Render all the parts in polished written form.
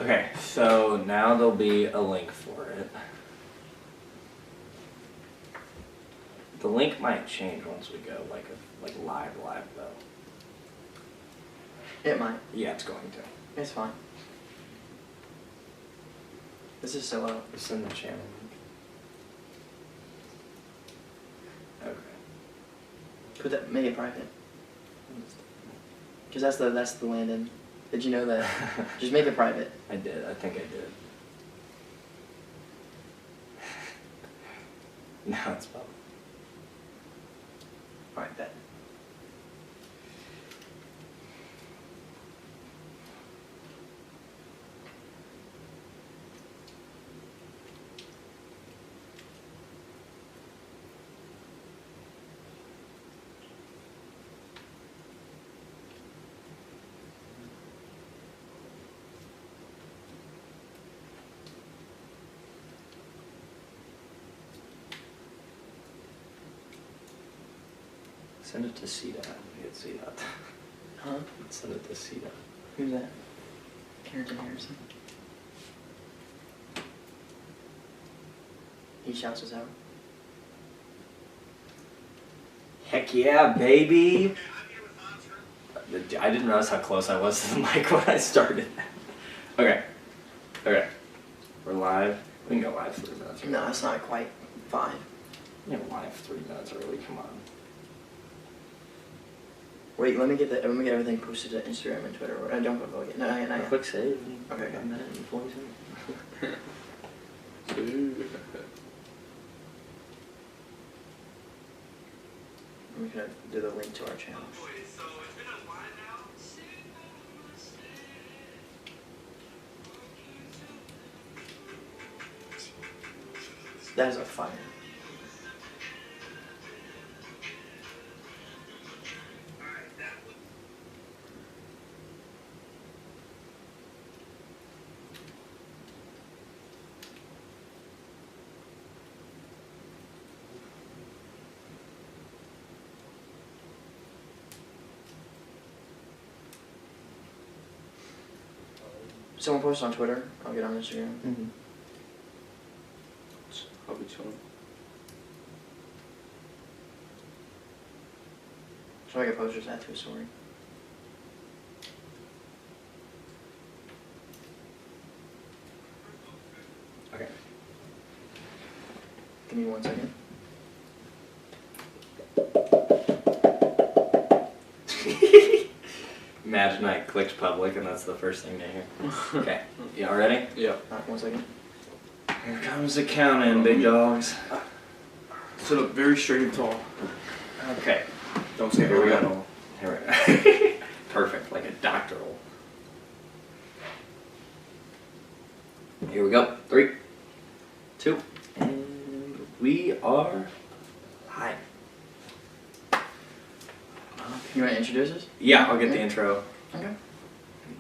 Okay, so now there'll be a link for it. The link might change once we go, like live though. It might. Yeah, it's going to. It's fine. This is so low. It's in the channel link. Okay. Make it private. Because that's the Landon. Did you know that? Just make it private. I did. I think I did. No, it's public. Alright, bet. Send it to CDOT. Hit CDOT. Huh? Send it to CDOT. Who's that? Carrington Harrison. He shouts us out. Heck yeah, baby! I didn't realize how close I was to the mic when I started. Okay. We're live. We can go live 3 minutes early. No, it's not quite 5. You know, live 3 minutes early. Come on. Wait, let me get everything posted to Instagram and Twitter. Don't put it. No, not yet. Quick save. Okay. A minute and 40 seconds. I'm gonna do the link to our channel. That is a fire. Someone post on Twitter. I'll get on Instagram. Mm-hmm. I'll be chilling. So I can post just that to a story. Okay. Give me 1 second. Imagine I clicked public and that's the first thing to hear. Okay. Y'all ready? Yeah. Alright, 1 second. Here comes the count-in, big dogs. Sit up very straight and tall. Okay. Don't say Here we at go. all. Here we go. Perfect, like a doctoral. Here we go. 3, 2, and we are live. You want to introduce us? Yeah, I'll get the intro. Okay. In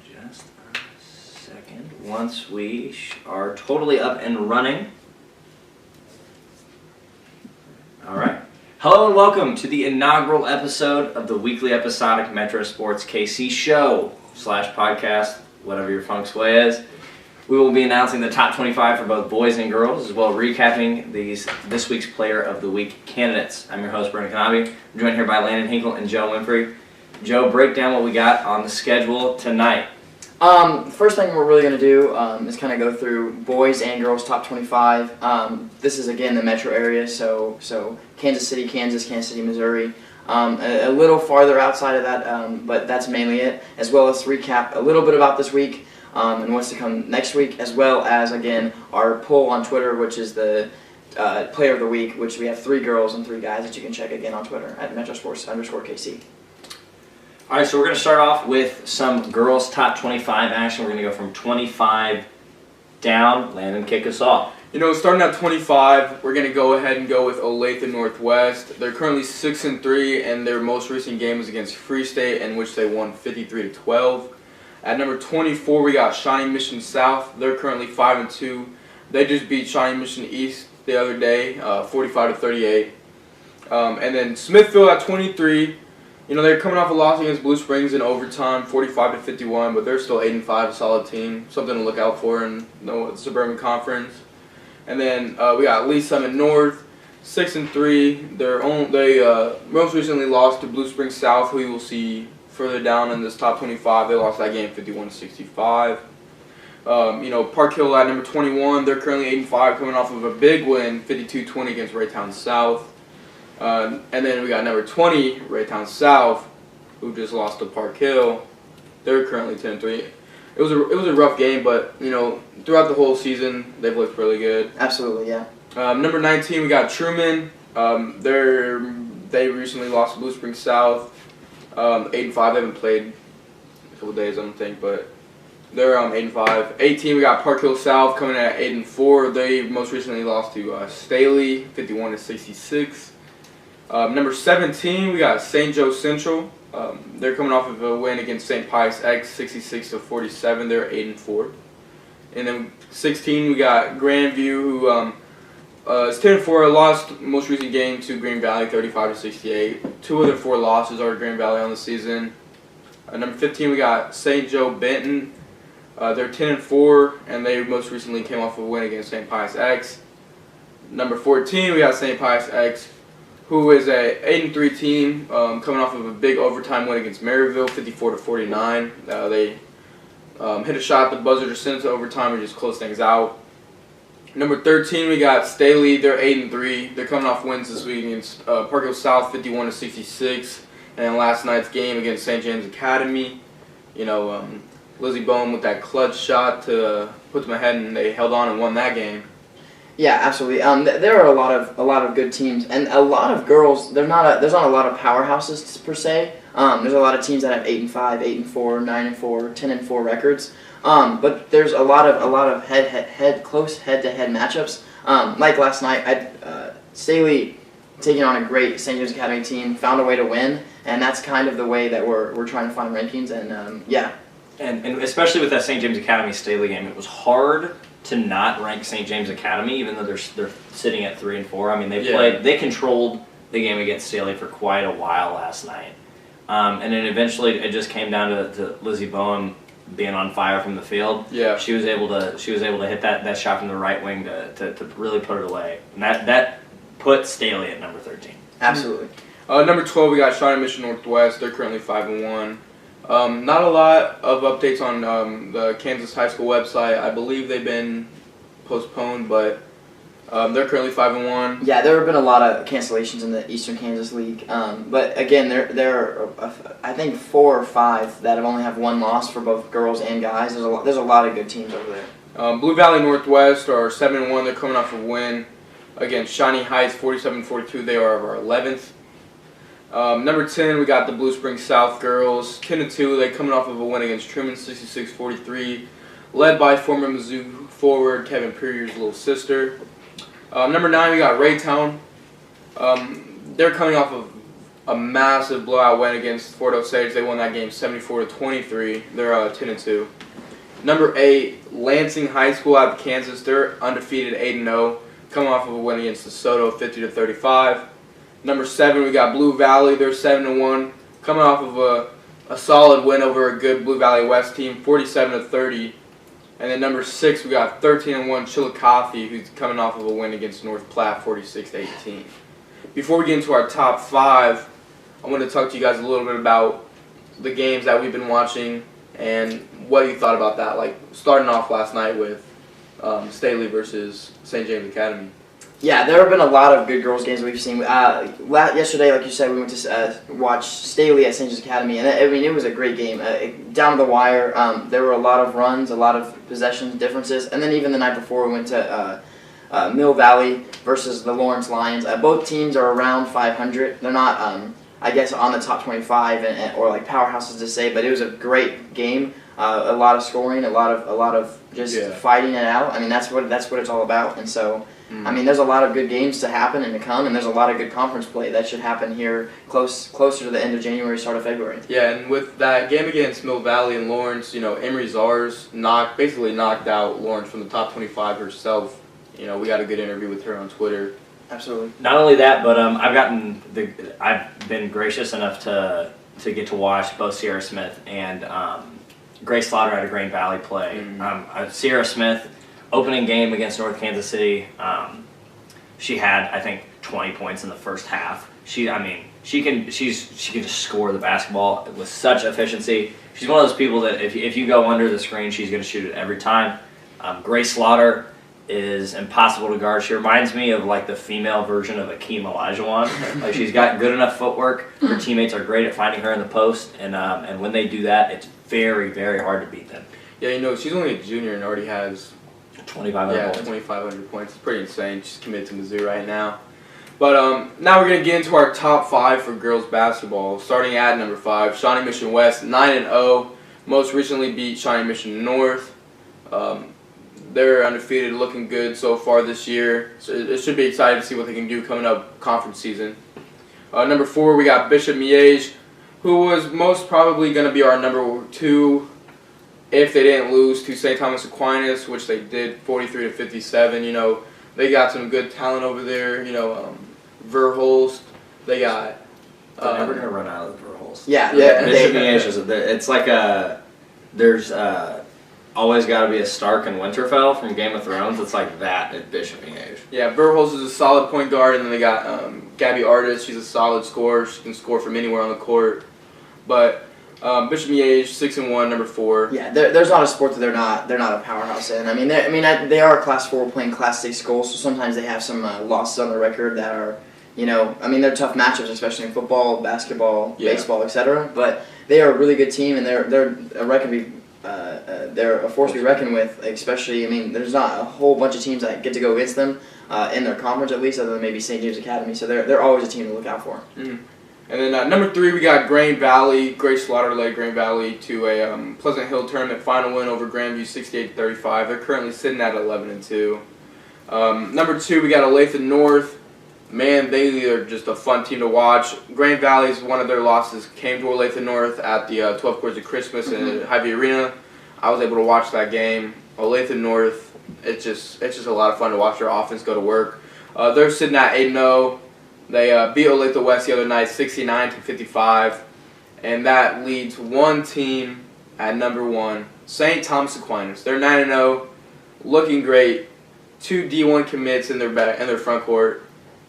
just a second. Once we are totally up and running. All right. Hello and welcome to the inaugural episode of the weekly episodic Metro Sports KC show / podcast, whatever your funk's way is. We will be announcing the top 25 for both boys and girls, as well as recapping this week's Player of the Week candidates. I'm your host, Brendan Kanabe. I'm joined here by Landon Hinkle and Joe Winfrey. Joe, break down what we got on the schedule tonight. First thing we're really going to do is kind of go through boys and girls top 25. This is, again, the metro area, so Kansas City, Kansas City, Missouri. A little farther outside of that, but that's mainly it, as well as recap a little bit about this week and what's to come next week, as well as, again, our poll on Twitter, which is the Player of the Week, which we have 3 girls and 3 guys that you can check again on Twitter at metrosports_KC. All right, so we're going to start off with some girls' top 25 action. We're going to go from 25 down. Landon, kick us off. You know, starting at 25, we're going to go ahead and go with Olathe Northwest. They're currently 6-3, and their most recent game was against Free State, in which they won 53-12. At number 24, we got Shawnee Mission South. They're currently 5-2. They just beat Shawnee Mission East the other day, 45-38. And then Smithfield at 23. They're coming off a loss against Blue Springs in overtime, 45-51, but they're still 8-5, a solid team. Something to look out for in the Suburban Conference. And then we got Lee Summit North, 6-3. They most recently lost to Blue Springs South, who you will see further down in this top 25. They lost that game 51-65. Park Hill at number 21. They're currently 8-5, coming off of a big win, 52-20 against Raytown South. And then we got number 20, Raytown South, who just lost to Park Hill. They're currently 10-3. It was a rough game, but throughout the whole season they've looked really good. Absolutely, yeah. Number 19, we got Truman. They recently lost to Blue Springs South. 8-5. They haven't played a couple days, I don't think, but they're 8-5. 18, we got Park Hill South coming in at 8-4. They most recently lost to Staley, 51-66. Number 17, we got St. Joe Central. They're coming off of a win against St. Pius X, 66-47. They're 8-4. And then 16, we got Grandview, who is 10-4. Lost most recent game to Green Valley, 35-68. 2 of their 4 losses are to Green Valley on the season. Number 15, we got St. Joe Benton. They're 10-4, and they most recently came off a win against St. Pius X. Number 14, we got St. Pius X, who is a 8-3 team, coming off of a big overtime win against Maryville, 54-49. They hit a shot at the buzzer to send it to overtime and just close things out. Number 13, we got Staley. They're 8-3. They're coming off wins this week against Park Hill South, 51-66, and then last night's game against St. James Academy. Lizzie Bone with that clutch shot to put them ahead, and they held on and won that game. Yeah, absolutely. There are a lot of good teams, and a lot of girls. There's not a lot of powerhouses per se. There's a lot of teams that have 8-5, 8-4, 9-4, 10-4 records. But there's a lot of close head-to-head matchups. Like last night, Staley taking on a great St. James Academy team found a way to win, and that's kind of the way that we're trying to find rankings. And yeah. And especially with that St. James Academy Staley game, it was hard to not rank St. James Academy, even though they're sitting at 3-4. I mean, they controlled the game against Staley for quite a while last night, and then eventually it just came down to Lizzie Bowen being on fire from the field. Yeah, she was able to hit that shot from the right wing to really put it away, and that put Staley at number 13. Absolutely. Number 12, we got Shawnee Mission Northwest. They're currently 5-1. Not a lot of updates on the Kansas High School website. I believe they've been postponed, but they're currently 5-1. Yeah, there have been a lot of cancellations in the Eastern Kansas League. But again, there are I think 4 or 5 that have only have 1 loss for both girls and guys. There's a lot of good teams over there. Blue Valley Northwest are 7-1. They're coming off a win against Shawnee Heights, 47-42. They are our 11th. Number 10, we got the Blue Springs South girls, 10-2. They're coming off of a win against Truman, 66-43, led by former Mizzou forward Kevin Perrier's little sister. Number 9, we got Raytown. They're coming off of a massive blowout win against Fort Osage. They won that game 74-23. They're 10-2. Number 8, Lansing High School out of Kansas. They're undefeated, 8-0, coming off of a win against DeSoto, 50-35. Number 7, we got Blue Valley. They're 7-1, coming off of a solid win over a good Blue Valley West team, 47-30. And then number 6, we got 13-1 Chillicothe, who's coming off of a win against North Platte, 46-18. Before we get into our top 5, I want to talk to you guys a little bit about the games that we've been watching and what you thought about that. Like starting off last night with Staley versus St. James Academy. Yeah, there have been a lot of good girls games that we've seen. Yesterday, like you said, we went to watch Staley at St. James Academy, and it was a great game. Down to the wire, there were a lot of runs, a lot of possessions, differences, and then even the night before, we went to Mill Valley versus the Lawrence Lions. Both teams are around 500. They're not, I guess, on the top 25 or like powerhouses to say, but it was a great game. A lot of scoring, a lot of just fighting it out. I mean, that's what it's all about, and so. I mean, there's a lot of good games to happen and to come, and there's a lot of good conference play that should happen here closer to the end of January, start of February. Yeah, and with that game against Mill Valley and Lawrence, Emery Zars basically knocked out Lawrence from the top 25 herself. We got a good interview with her on Twitter. Absolutely. Not only that, but I've been gracious enough to to get to watch both Sierra Smith and Grace Slaughter out of Green Valley play. Sierra Smith, opening game against North Kansas City, she had, I think, 20 points in the first half. She can just score the basketball with such efficiency. She's one of those people that if you go under the screen, she's going to shoot it every time. Grace Slaughter is impossible to guard. She reminds me of like the female version of Akeem Olajuwon. Like she's got good enough footwork. Her teammates are great at finding her in the post, and when they do that, it's very, very hard to beat them. Yeah, she's only a junior and already has 2,500 points. 2,500 points. It's pretty insane. She's committed to Mizzou right now. But now we're going to get into our top 5 for girls basketball. Starting at number 5, Shawnee Mission West, 9-0. Most recently beat Shawnee Mission North. They're undefeated, looking good so far this year. So it should be exciting to see what they can do coming up conference season. Number 4, we got Bishop Miege, who was most probably going to be our number 2 if they didn't lose to St. Thomas Aquinas, which they did 43-57. They got some good talent over there. Verhulst. They got. They're never going to run out of the Verhulst. Yeah. Bishop Miege it's like there's always got to be a Stark and Winterfell from Game of Thrones. It's like that at Bishop Miege. Yeah, Verhulst is a solid point guard, and then they got Gabby Artis. She's a solid scorer. She can score from anywhere on the court. But Bishop Miege, 6-1, number 4. Yeah, there's not a sport that they're not a powerhouse in. They are a Class 4 playing Class 6 schools, so sometimes they have some losses on the record that are, they're tough matchups, especially in football, basketball, baseball, etc. But they are a really good team, and they're a force to be reckoned with. Especially, there's not a whole bunch of teams that get to go against them in their conference, at least, other than maybe St. James Academy. So they're always a team to look out for. Mm-hmm. And then number 3, we got Green Valley. Grace Slaughter led Green Valley to a Pleasant Hill tournament final win over Grandview, 68-35. They're currently sitting at 11-2. Number 2, we got Olathe North. Man, they are just a fun team to watch. Grand Valley's one of their losses came to Olathe North at the 12 Chords of Christmas in Hy-Vee Arena. I was able to watch that game. Olathe North, it's just a lot of fun to watch their offense go to work. They're sitting at 8-0. They beat Olathe West the other night, 69-55, and that leads one team at number 1, St. Thomas Aquinas. They're 9-0, looking great. 2 D1 commits in their front court,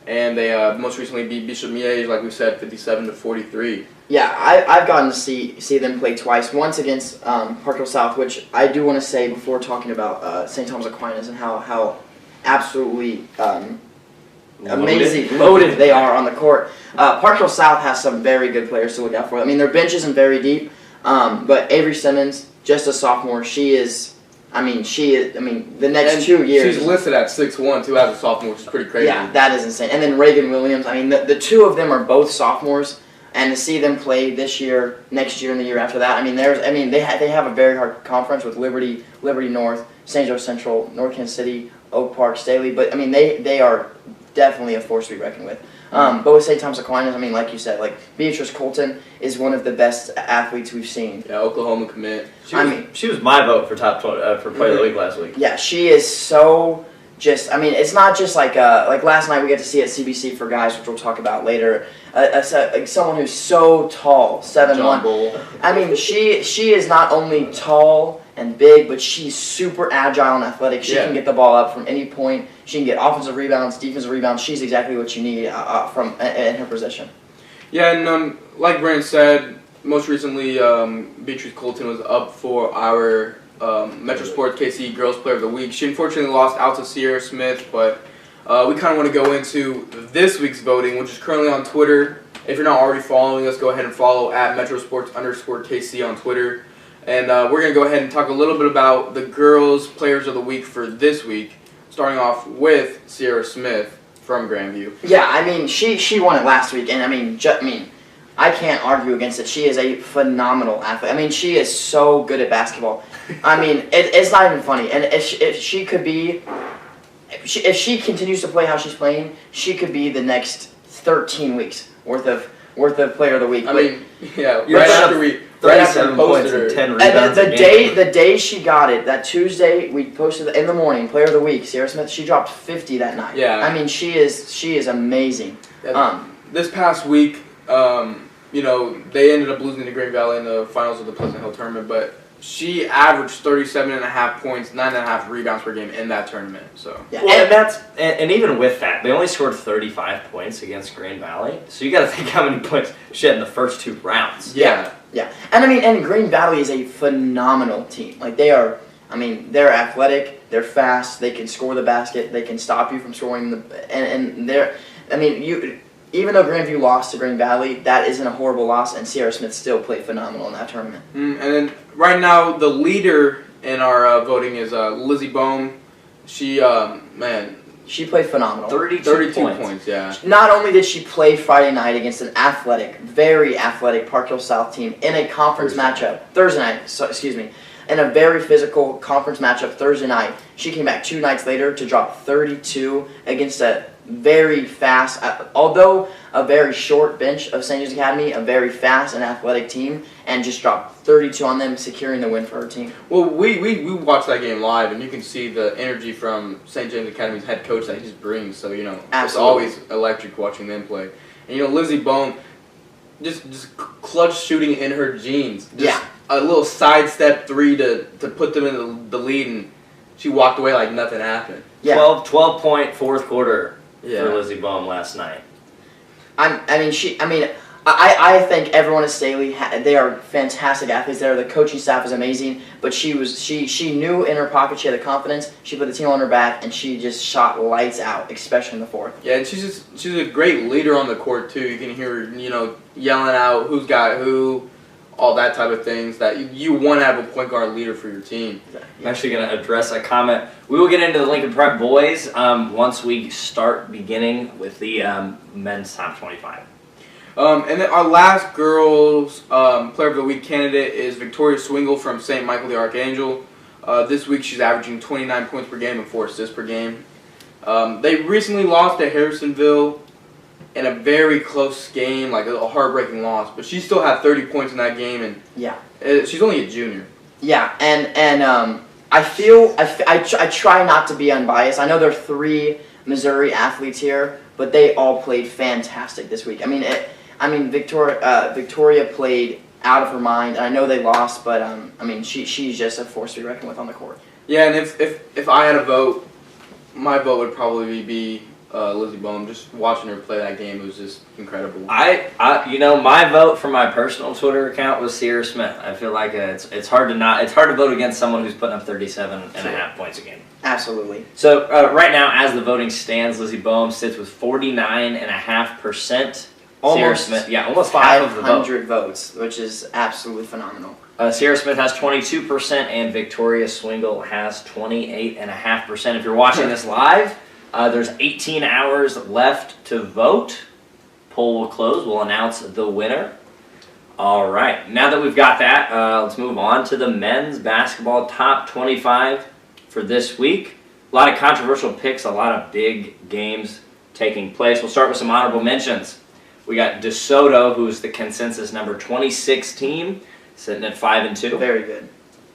and they most recently beat Bishop Miege, like we said, 57-43. Yeah, I've gotten to see them play twice. Once against Parkville South, which I do want to say before talking about St. Thomas Aquinas and how absolutely amazing loaded they are on the court. Parkville South has some very good players to look out for. Their bench isn't very deep, but Avery Simmons, just a sophomore, she is the next 2 years. She's listed at 6'1", too, as a sophomore, which is pretty crazy. Yeah, that is insane. And then Reagan Williams, the 2 of them are both sophomores, and to see them play this year, next year, and the year after that, they have a very hard conference with Liberty North, St. Joe Central, North Kansas City, Oak Park, Staley, but they are definitely a force to be reckoned with. But with St. Thomas Aquinas, like you said, Beatrice Colton is one of the best athletes we've seen. Yeah, Oklahoma commit. She was my vote for top 20 for Player of the Week last week. Yeah, she is so it's not just like last night we got to see at CBC for guys, which we'll talk about later. Someone who's so tall, 7'1". She is not only tall and big, but she's super agile and athletic. She can get the ball up from any point. She can get offensive rebounds, defensive rebounds. She's exactly what you need in her position. Yeah, and like Brent said, most recently Beatrice Colton was up for our Metro Sports KC Girls Player of the Week. She unfortunately lost out to Sierra Smith, but we kind of want to go into this week's voting, which is currently on Twitter. If you're not already following us, go ahead and follow at @MetroSports_KC on Twitter. And we're going to go ahead and talk a little bit about the Girls Players of the Week for this week, starting off with Sierra Smith from Grandview. Yeah, she won it last week, and I can't argue against it. She is a phenomenal athlete. She is so good at basketball. It's not even funny. And if she continues to play how she's playing, she could be the next 13 weeks worth of Player of the Week. Right after we posted her. 10 rebounds. The day she got it, that Tuesday, we posted in the morning, Player of the Week, Sierra Smith. She dropped 50 that night. Yeah. She is amazing. This past week, they ended up losing to Green Valley in the finals of the Pleasant Hill tournament, but she averaged 37.5 points, 9.5 rebounds per game in that tournament. So Yeah. Well, and even with that, they only scored 35 points against Green Valley. So you got to think how many points she had in the first 2 rounds. Yeah. And Green Valley is a phenomenal team. Like they're athletic, they're fast, they can score the basket, they can stop you from scoring even though Grandview lost to Green Valley, that isn't a horrible loss, and Sierra Smith still played phenomenal in that tournament. And then right now, the leader in our voting is Lizzie Bohm. She played phenomenal. 32 points. Yeah. Not only did she play Friday night against an very athletic Park Hill South team in a conference matchup, in a very physical conference matchup Thursday night, she came back 2 nights later to drop 32 against a very fast, although a very short bench of St. James Academy, a very fast and athletic team, and just dropped 32 on them, securing the win for her team. Well, we watched that game live, and you can see the energy from St. James Academy's head coach that he just brings. So it's always electric watching them play. And Lizzie Bone, just clutch shooting in her jeans. Just a little sidestep 3 to put them in the lead, and she walked away like nothing happened. Yeah. 12-point fourth quarter for Lizzie Bohm last night. I think everyone at Staley, they are fantastic athletes there. The coaching staff is amazing, but she knew in her pocket she had the confidence. She put the team on her back, and she just shot lights out, especially in the fourth. Yeah, and she's a great leader on the court too. You can hear her, yelling out who's got who, all that type of things that you want to have a point guard leader for your team. I'm actually going to address a comment. We will get into the Lincoln Prep boys once we start beginning with the men's top 25. And then our last girls player of the week candidate is Victoria Swingle from St. Michael the Archangel. This week she's averaging 29 points per game and 4 assists per game. They recently lost to Harrisonville in a very close game, like a heartbreaking loss, but she still had 30 points in that game, and she's only a junior. Yeah, and I try not to be unbiased. I know there are 3 Missouri athletes here, but they all played fantastic this week. Victoria played out of her mind, and I know they lost, but she's just a force to be reckoned with on the court. Yeah, and if I had a vote, my vote would probably be Lizzie Bohm. Just watching her play that game, it was just incredible. My vote for my personal Twitter account was Sierra Smith. I feel like it's hard to vote against someone who's putting up 37.5 points a game. Absolutely. So right now, as the voting stands, Lizzie Bohm sits with 49.5%. Sierra Smith, almost half of the vote. 500 votes, which is absolutely phenomenal. Sierra Smith has 22%, and Victoria Swingle has 28.5%. If you're watching this live, there's 18 hours left to vote. Poll will close. We'll announce the winner. All right. Now that we've got that, let's move on to the men's basketball top 25 for this week. A lot of controversial picks, a lot of big games taking place. We'll start with some honorable mentions. We got DeSoto, who's the consensus number 26 team, sitting at 5-2. Very good.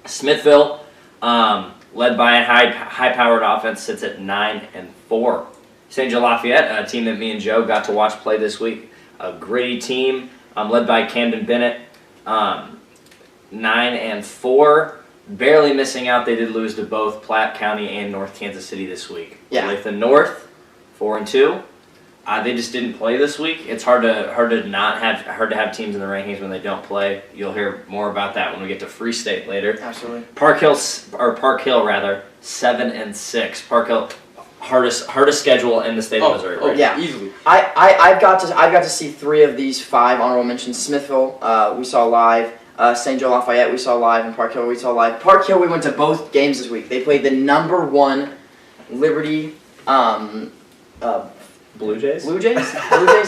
Smithville, led by a high-powered offense, sits at 9-4. St. Joe Lafayette, a team that me and Joe got to watch play this week, a gritty team, led by Camden Bennett, 9-4. Barely missing out. They did lose to both Platte County and North Kansas City this week. Yeah. Olathe North, 4-2. They just didn't play this week. It's hard to have teams in the rankings when they don't play. You'll hear more about that when we get to Free State later. Absolutely. Park Hill, 7-6. Park Hill, hardest schedule in the state of Missouri. Right? Yeah, easily. I've got to see 3 of these 5 honorable mentions. Smithville, we saw live. St. Joe Lafayette, we saw live, and Park Hill, we saw live. Park Hill, we went to both games this week. They played the number 1 Liberty. Blue Jays? Blue Jays,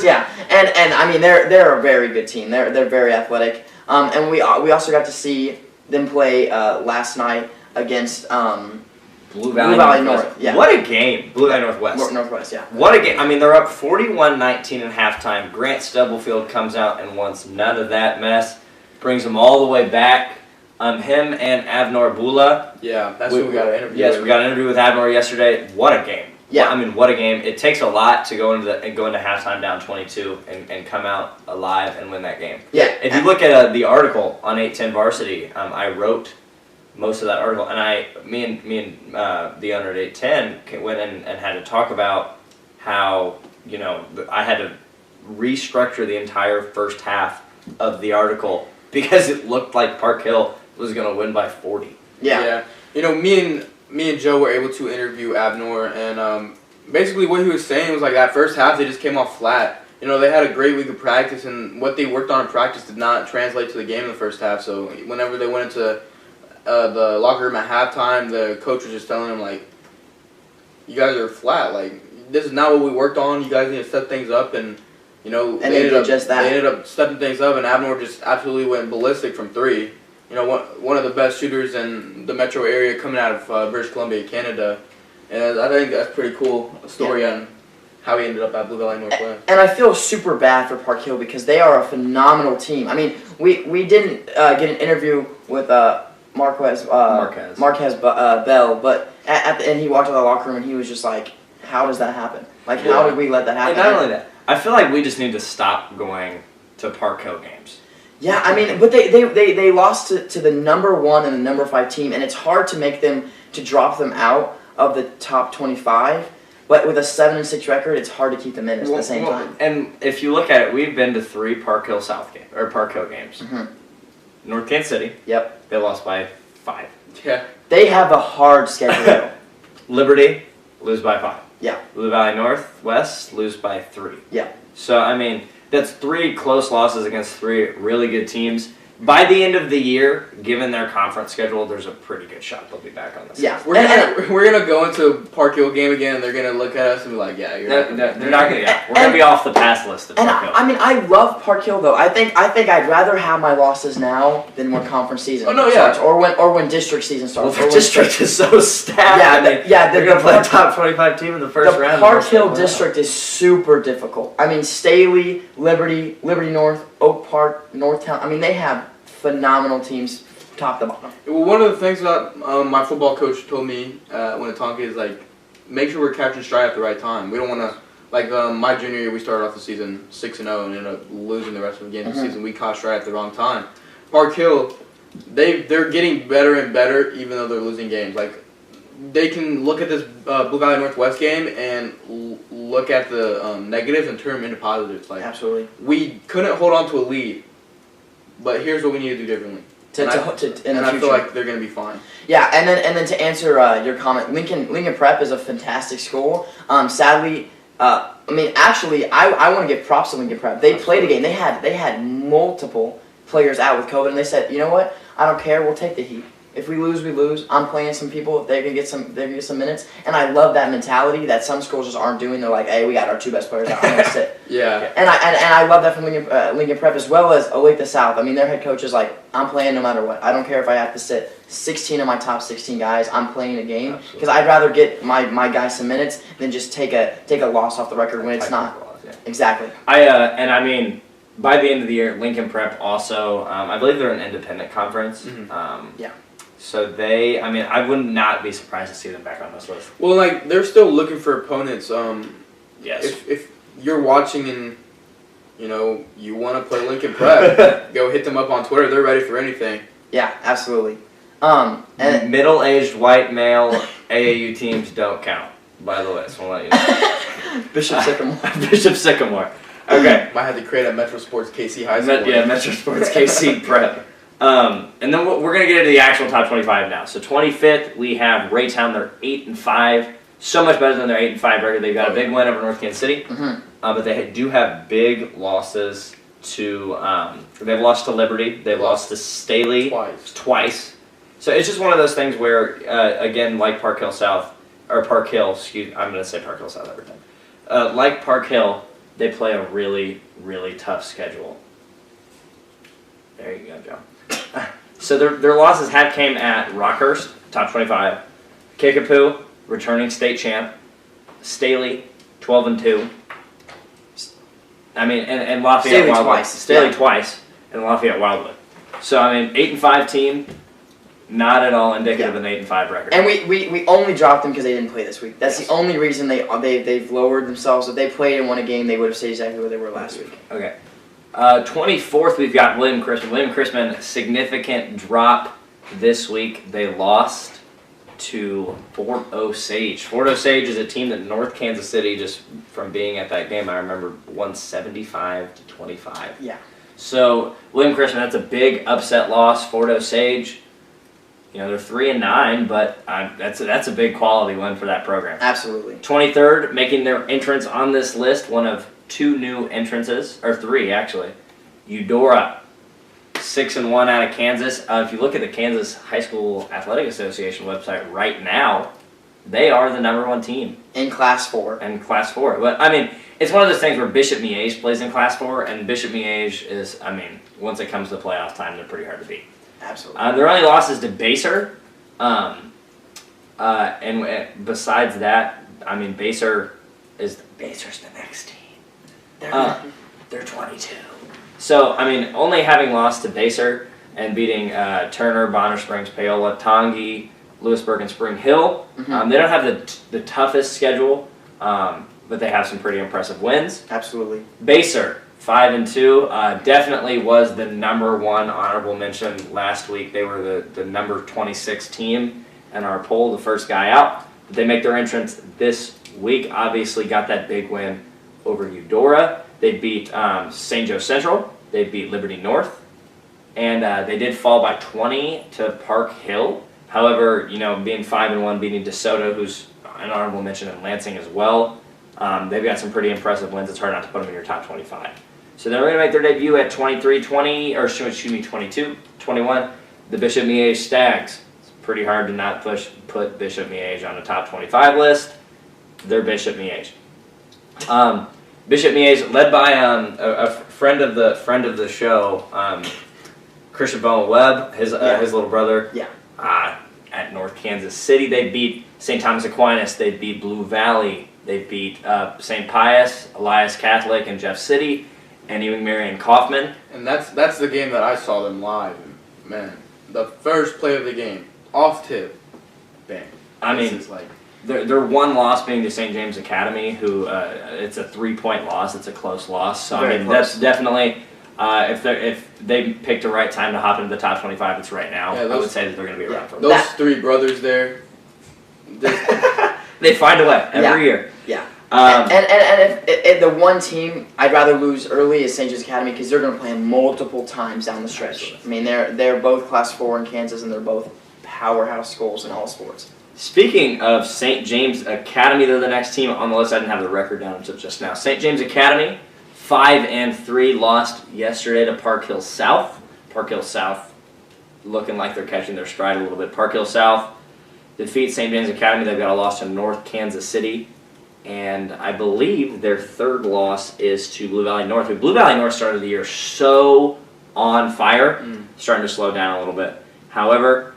yeah, and they're a very good team. They're very athletic, and we also got to see them play last night against Blue Valley North. Yeah. What a game! Blue Valley Northwest. Northwest, yeah. What a game! They're up 41-19 at halftime. Grant Stubblefield comes out and wants none of that mess. Brings them all the way back. Him and Avnor Bula. Yeah, that's who we got an interview with. Yes, we got an interview with Avnor yesterday. What a game! Yeah. Well, I mean, what a game! It takes a lot to go into halftime down 22 and come out alive and win that game. Yeah. If you look at the article on 810 Varsity, I wrote most of that article, and me and the owner at 810 went in and had to talk about how I had to restructure the entire first half of the article because it looked like Park Hill was going to win by 40. Yeah. Me and Joe were able to interview Abner, and basically what he was saying was like that first half they just came off flat. They had a great week of practice, and what they worked on in practice did not translate to the game in the first half. So whenever they went into the locker room at halftime, the coach was just telling them like, "You guys are flat. Like this is not what we worked on. You guys need to step things up." And they ended up stepping things up, and Abner just absolutely went ballistic from three. One of the best shooters in the metro area coming out of British Columbia, Canada. And I think that's pretty cool story on how he ended up at Blue Valley Northwest. And I feel super bad for Park Hill because they are a phenomenal team. I mean, we didn't get an interview with Marquez Bell, but at the end he walked out of the locker room and he was just like, how does that happen? Like, how did we let that happen? And not only that, I feel like we just need to stop going to Park Hill games. Yeah, I mean, but they lost to the number 1 and the number 5 team, and it's hard to drop them out of the top 25. But with a 7-6 record, it's hard to keep them in at the same time. And if you look at it, we've been to 3 Park Hill games. Mm-hmm. North Kansas City. Yep. They lost by 5. Yeah. They have a hard schedule. Liberty, lose by 5. Yeah. Blue Valley Northwest, lose by 3. Yeah. So, I mean, that's 3 close losses against 3 really good teams. By the end of the year, given their conference schedule, there's a pretty good shot they'll be back on this. Yeah. We're gonna go into a Park Hill game again, and they're gonna look at us and be like, "Yeah, they're not gonna. Yeah, we're gonna be off the pass list of Park Hill." I mean, I love Park Hill though. I think I'd rather have my losses now than when conference season starts, or when district season starts. Well, the district is so stacked. They're gonna play a top 25 team in the first round. The Park Hill district is super difficult. I mean, Staley, Liberty North, Oak Park, Northtown. I mean, they have phenomenal teams, top to bottom. Well, one of the things that my football coach told me when Tonka is like, make sure we're catching stride at the right time. We don't want to my junior year we started off the season 6-0 and ended up losing the rest of the games of the season. We caught stride at the wrong time. Park Hill, they're getting better and better even though they're losing games. Like they can look at this Blue Valley Northwest game and look at the negatives and turn them into positives. Like absolutely, we couldn't hold on to a lead. But here's what we need to do differently. I feel like they're going to be fine. Yeah, and then to answer your comment, Lincoln Prep is a fantastic school. Sadly, I want to give props to Lincoln Prep. They played a game. They had multiple players out with COVID, and they said, you know what? I don't care. We'll take the heat. If we lose, we lose. I'm playing some people. They're gonna get some minutes, and I love that mentality that some schools just aren't doing. They're like, hey, we got our 2 best players out. I'm gonna sit. Yeah. And I love that from Lincoln Prep as well as Olathe South. I mean, their head coach is like, I'm playing no matter what. I don't care if I have to sit 16 of my top 16 guys. I'm playing a game because I'd rather get my guys some minutes than just take a loss off the record when it's not. Yeah. Exactly. I mean, by the end of the year, Lincoln Prep also, I believe they're an independent conference. Mm-hmm. Yeah. So I would not be surprised to see them back on this list. Well, they're still looking for opponents. Yes. If you're watching and, you want to play Lincoln Prep, go hit them up on Twitter. They're ready for anything. Yeah, absolutely. And middle-aged white male AAU teams don't count, by the way. So I'll let you know. Bishop Sycamore. Bishop Sycamore. Okay. Might have to create a Metro Sports KC high school. Yeah, Metro Sports KC Prep. And then we're going to get into the actual top 25 now. So 25th, we have Raytown. They're 8-5. So much better than their 8-5 record. They've got a big win over North Kansas City. Mm-hmm. But they do have big losses to they've lost to Liberty. They've lost to Staley twice. So it's just one of those things where, again, like Park Hill South, or Park Hill, I'm going to say Park Hill South every time. Like Park Hill, they play a really, really tough schedule. There you go, Joe. So their losses came at Rockhurst, top 25, Kickapoo, returning state champ, Staley, 12-2. I mean, and Lafayette Staley Wildwood. twice. Staley twice, and Lafayette Wildwood. So I mean, 8-5 team. not at all indicative of an 8-5 record. And we only dropped them because they didn't play this week. That's the only reason they've lowered themselves. If they played and won a game, they would have stayed exactly where they were last week. Okay. 24th, we've got William Chrisman. William Chrisman, significant drop this week. They lost to Fort Osage. Fort Osage is a team that North Kansas City, just from being at that game, I remember, won 75-25. Yeah. So William Chrisman, that's a big upset loss. Fort Osage, they're 3-9, but that's a big quality win for that program. Absolutely. 23rd, making their entrance on this list, one of 2 new entrances, or 3 actually. Eudora, 6-1 out of Kansas. If you look at the Kansas High School Athletic Association website right now, they are the #1 team in Class 4. In Class 4. But it's one of those things where Bishop Miege plays in Class 4, and Bishop Miege is, once it comes to playoff time, they're pretty hard to beat. Absolutely. Their only loss is to Baser. And besides that, Baser's the next team. They're 22. So, only having lost to Baser and beating Turner, Bonner Springs, Paola, Tongi, Lewisburg, and Spring Hill, they don't have the toughest schedule, but they have some pretty impressive wins. Absolutely. Baser, 5-2, definitely was the #1 honorable mention last week. They were the number 26 team in our poll, the first guy out. They make their entrance this week, obviously got that big win over Eudora. They beat St. Joe Central. They beat Liberty North. And they did fall by 20 to Park Hill. However, being 5-1, beating DeSoto, who's an honorable mention in Lansing as well, they've got some pretty impressive wins. It's hard not to put them in your top 25. So they're going to make their debut at 22-21. The Bishop Miege Stags. It's pretty hard to not put Bishop Miege on the top 25 list. They're Bishop Miege. Bishop Miege, led by a friend of the show, Christian Bowen Webb, his little brother. Yeah. At North Kansas City, they beat St. Thomas Aquinas. They beat Blue Valley. They beat St. Pius, Elias Catholic, and Jeff City, and even Marion Kaufman. And that's the game that I saw them live. Man, the first play of the game, off tip, bang. Their one loss being to St. James Academy, who it's a 3-point loss. It's a close loss. So that's definitely if they picked the right time to hop into the top 25, it's right now. I would say that they're going to be around for those 3 brothers there. They find a way every year. Yeah. And if the one team I'd rather lose early is St. James Academy because they're going to play them multiple times down the stretch. They're both Class 4 in Kansas, and they're both powerhouse schools in all sports. Speaking of St. James Academy, they're the next team on the list. I didn't have the record down until just now. St. James Academy, 5-3, lost yesterday to Park Hill South. Park Hill South looking like they're catching their stride a little bit. Park Hill South defeats St. James Academy. They've got a loss to North Kansas City. And I believe their third loss is to Blue Valley North. Blue Valley North started the year so on fire, starting to slow down a little bit. However,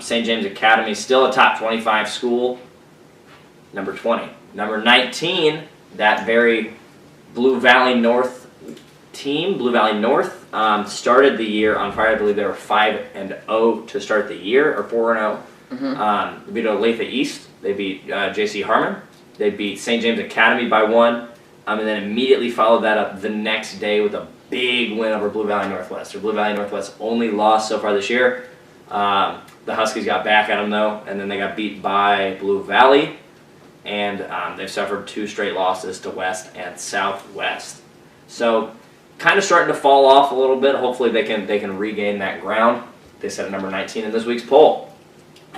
St. James Academy, still a top 25 school, number 20. Number 19, that very Blue Valley North team, Blue Valley North, started the year on fire. I believe they were 5-0 to start the year, or 4-0. They beat Olathe East. They beat J.C. Harmon. They beat St. James Academy by 1, and then immediately followed that up the next day with a big win over Blue Valley Northwest. Their Blue Valley Northwest only loss so far this year. The Huskies got back at them, though, and then they got beat by Blue Valley, and they've suffered 2 straight losses to West and Southwest. So kind of starting to fall off a little bit. Hopefully they can regain that ground. They set at number 19 in this week's poll.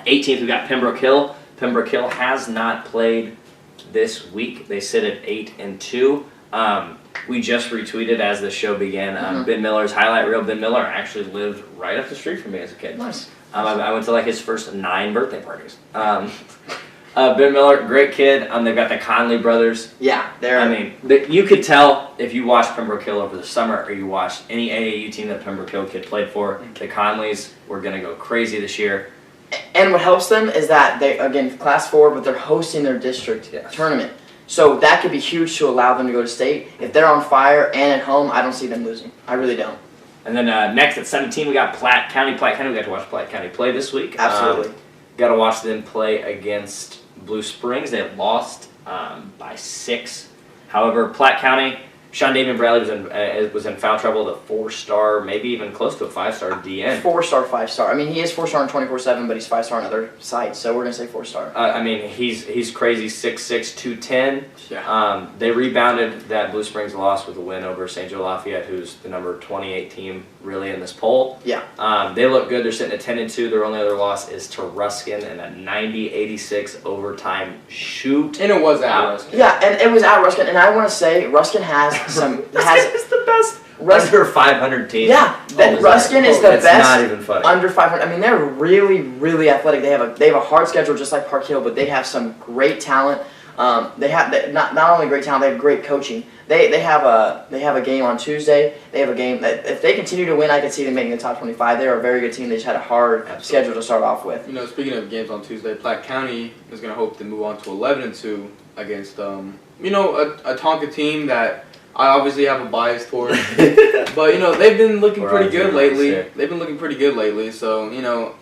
18th, we got Pembroke Hill. Pembroke Hill has not played this week. They sit at 8-2. We just retweeted as the show began Ben Miller's highlight reel. Ben Miller actually lived right up the street from me as a kid. Nice. I went to his first 9 birthday parties. Ben Miller, great kid. They've got the Conley brothers. Yeah, they're. You could tell if you watched Pembroke Hill over the summer or you watched any AAU team that Pembroke Hill kid played for. The Conleys were going to go crazy this year. And what helps them is that they, again, Class 4, but they're hosting their district tournament. So that could be huge to allow them to go to state. If they're on fire and at home, I don't see them losing. I really don't. And then next at 17, we got Platte County. Platte County, we got to watch Platte County play this week. Absolutely. Got to watch them play against Blue Springs. They lost by 6. However, Platte County, Sean Damian Bradley was in foul trouble. The 4-star, maybe even close to a 5-star DN. 4-star, 5-star. I mean, he is 4-star on 24/7, but he's 5-star on other sites, so we're gonna say 4-star. I mean, he's crazy. 6'6", 210. Yeah. They rebounded that Blue Springs loss with a win over St. Joe Lafayette, who's the number 28 team really in this poll. Yeah. They look good. They're sitting at 10-2. Their only other loss is to Ruskin in a 90-86 overtime shoot. And it was at Ruskin. Yeah, and it was at Ruskin, and I want to say Ruskin has some It's the best under 500 team. Yeah, Ruskin is the it's best not even funny. under 500. I mean, they're really, really athletic. They have a hard schedule just like Park Hill, but they have some great talent. They have not only great talent, they have great coaching. They have a game on Tuesday. They have a game that if they continue to win, I could see them making the top 25. They're a very good team. They just had a hard schedule to start off with. You know, speaking of games on Tuesday, Platte County is going to hope to move on to 11-2 against a Tonka team that I obviously have a bias towards. But they've been looking pretty good lately. They've been looking pretty good lately. So don't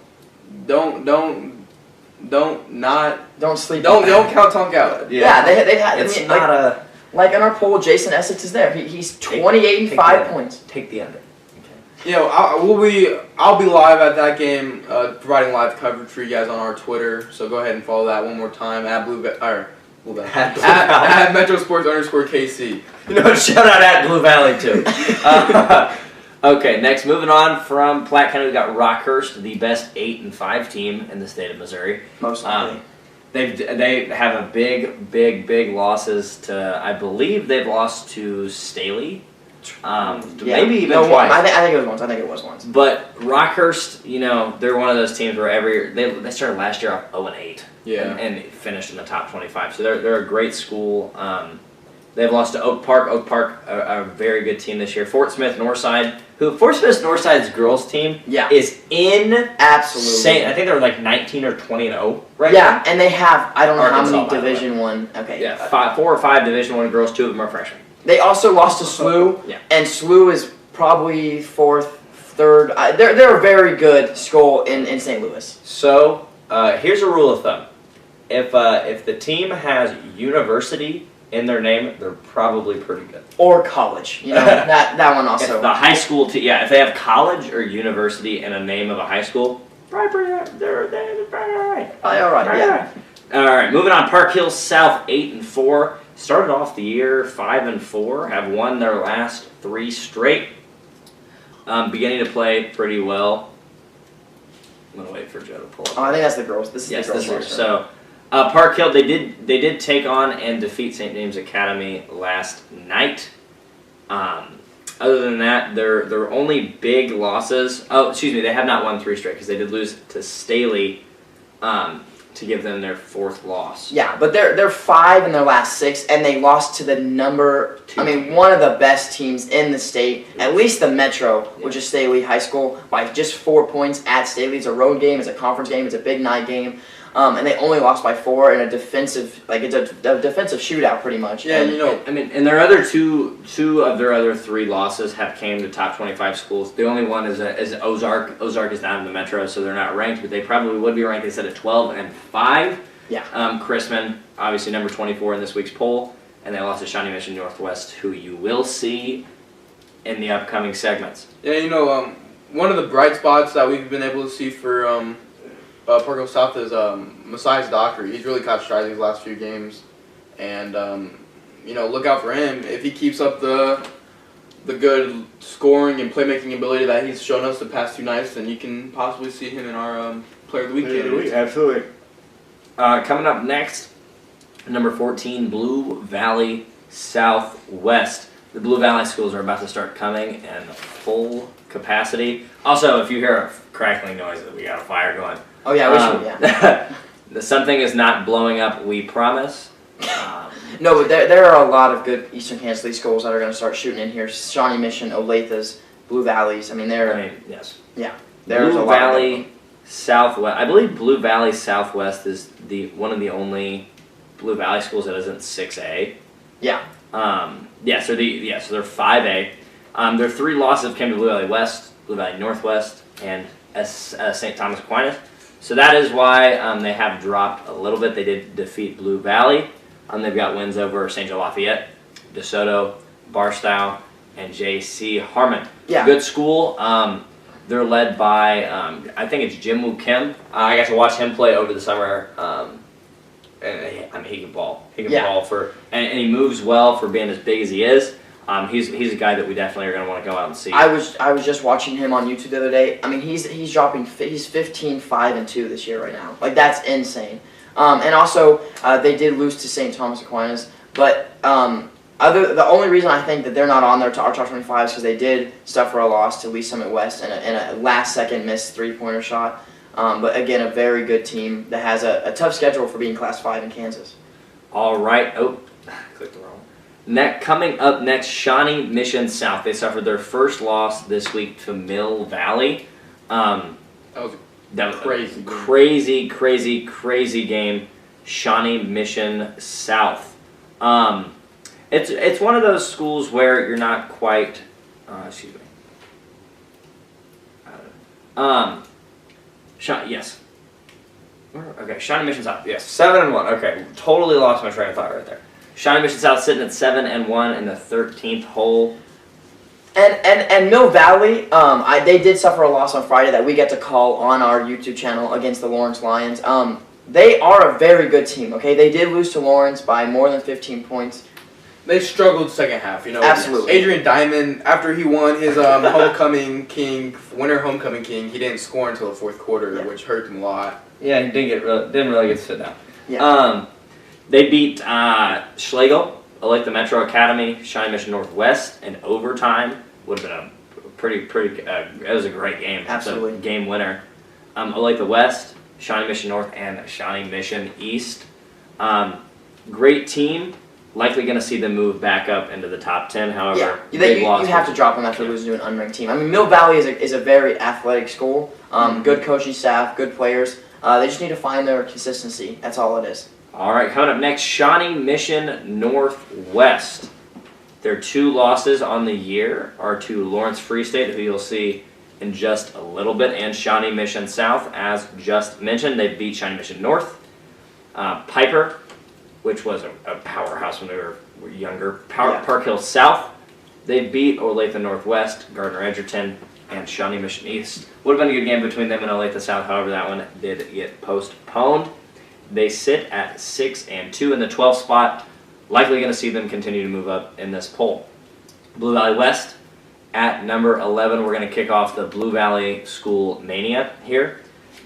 sleep. Don't count Tonka out. Yeah, they've had. It's not like in our poll, Jason Essex is there. He's 28 and 5 points. Take the under. I'll be live at that game, providing live coverage for you guys on our Twitter. So go ahead and follow that one more time at at Metro Sports _KC. Shout out at Blue Valley too. Okay, next, moving on from Platte County, we got Rockhurst, the best 8-5 team in the state of Missouri. Most likely. They have a big losses to, I believe they've lost to Staley. Maybe even twice. I think it was once. But Rockhurst, they're one of those teams where every year they started last year off 0-8. Yeah. And finished in the top 25. So they're a great school. They've lost to Oak Park. Oak Park, a very good team this year. Fort Smith Northside, Fort Smith Northside's girls team is absolutely. I think they're like 19 or 20-0 right now. now. And they have, I don't know Arkansas, how many Division One. Okay. Yeah, 4 or 5 Division One girls, 2 of them are freshmen. They also lost to SLU, and SLU is probably 4th, 3rd. They're a very good school in St. Louis. So here's a rule of thumb: if the team has university in their name, they're probably pretty good. Or college, that one also. If the high school if they have college or university in a name of a high school, they're probably all right. All right, yeah. All right, moving on. Park Hill South 8-4. Started off the year 5-4. Have won their last 3 straight. Beginning to play pretty well. I'm gonna wait for Joe to pull up. Oh, I think that's the girls. This is the girls. This is so. Park Hill, they did take on and defeat St. James Academy last night. Other than that, their only big losses. Oh, excuse me, they have not won 3 straight because they did lose to Staley to give them their 4th loss. Yeah, but they're 5 in their last 6, and they lost to the number 2. I mean, one of the best teams in the state, at least the Metro, which is Staley High School, by just 4 points at Staley. It's a road game, it's a conference game, it's a big night game. And they only lost by 4 in a defensive, it's a defensive shootout pretty much. Yeah, and their other two of their other 3 losses have came to top 25 schools. The only one is Ozark. Ozark is down in the Metro, so they're not ranked, but they probably would be ranked. They said at 12-5. Yeah. Chrisman, obviously number 24 in this week's poll, and they lost to Shawnee Mission Northwest, who you will see in the upcoming segments. Yeah, one of the bright spots that we've been able to see for Park Hill South is Messiah's Dockery. He's really caught strides these last few games, and look out for him if he keeps up the good scoring and playmaking ability that he's shown us the past 2 nights. Then you can possibly see him in our Player of the Week candidates. Absolutely. Coming up next, number 14, Blue Valley Southwest. The Blue Valley schools are about to start coming in full capacity. Also, if you hear a crackling noise, we got a fire going. Oh yeah, we should. Yeah. Something is not blowing up. We promise. No, but there are a lot of good Eastern Kansas League schools that are going to start shooting in here. Shawnee Mission, Olathes, Blue Valleys. Yes. Yeah. There's Blue a lot Valley Southwest. I believe Blue Valley Southwest is one of the only Blue Valley schools that isn't 6A. Yeah. So they're 5A. Their 3 losses came to Blue Valley West, Blue Valley Northwest, and St. Thomas Aquinas. So that is why they have dropped a little bit. They did defeat Blue Valley. They've got wins over St. Joe Lafayette, DeSoto, Barstow, and J.C. Harmon. Yeah. Good school. They're led by, I think it's Jim Woo Kim. I got to watch him play over the summer. And he can ball. He can ball and he moves well for being as big as he is. He's a guy that we definitely are going to want to go out and see. I was just watching him on YouTube the other day. I mean, he's 15-5-2 this year right now. Like, that's insane. And also, they did lose to St. Thomas Aquinas, but the only reason I think that they're not on our top 25 is because they did suffer a loss to Lee Summit West and a last-second missed three-pointer shot. But again, a very good team that has a tough schedule for being Class 5 in Kansas. All right. Oh, clicked the wrong. Coming up next, Shawnee Mission South. They suffered their first loss this week to Mill Valley. That was crazy game. Shawnee Mission South. It's one of those schools where you're not quite. Excuse me. Yes. Okay, Shawnee Mission South. Yes, 7-1. Okay, totally lost my train of thought right there. Shawnee Mission South sitting at 7-1 in the 13th hole. And Mill Valley, they did suffer a loss on Friday that we get to call on our YouTube channel against the Lawrence Lions. They are a very good team. Okay, they did lose to Lawrence by more than 15 points. They struggled second half, Absolutely. Adrian Diamond, after he won his winter homecoming king, he didn't score until the fourth quarter, which hurt him a lot. Yeah, he didn't really get to sit down. Yeah. They beat Schlegel, Olathe Metro Academy, Shawnee Mission Northwest in overtime. Would have been a pretty. It was a great game. Absolutely. It's a game winner. Olathe West, Shawnee Mission North, and Shawnee Mission East. Great team. Likely going to see them move back up into the top 10. However, you have to drop them after losing to an unranked team. I mean, Mill Valley is a very athletic school. Good coaching staff, good players. They just need to find their consistency. That's all it is. All right, coming up next, Shawnee Mission Northwest. Their 2 losses on the year are to Lawrence Free State, who you'll see in just a little bit, and Shawnee Mission South, as just mentioned. They beat Shawnee Mission North. Piper, which was a powerhouse when they were younger. Park Hill South, they beat Olathe Northwest, Gardner Edgerton, and Shawnee Mission East. Would have been a good game between them and Olathe South, however that one did get postponed. They sit at 6-2 in the 12th spot. Likely going to see them continue to move up in this poll. Blue Valley West at number 11. We're going to kick off the Blue Valley School Mania here.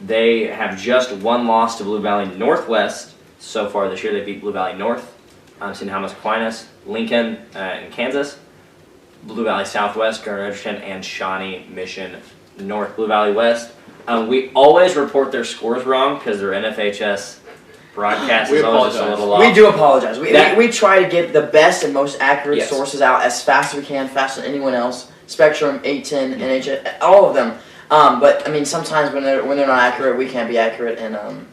They have just 1 loss to Blue Valley Northwest so far this year. They beat Blue Valley North, St. Thomas Aquinas, Lincoln in Kansas, Blue Valley Southwest, Gardner Edgerton, and Shawnee Mission North. Blue Valley West. We always report their scores wrong because their NFHS broadcast is always just a little off. We do apologize. We try to get the best and most accurate sources out as fast as we can, faster than anyone else. Spectrum, 810, NHS, all of them. But I mean, sometimes when they're not accurate, we can't be accurate, and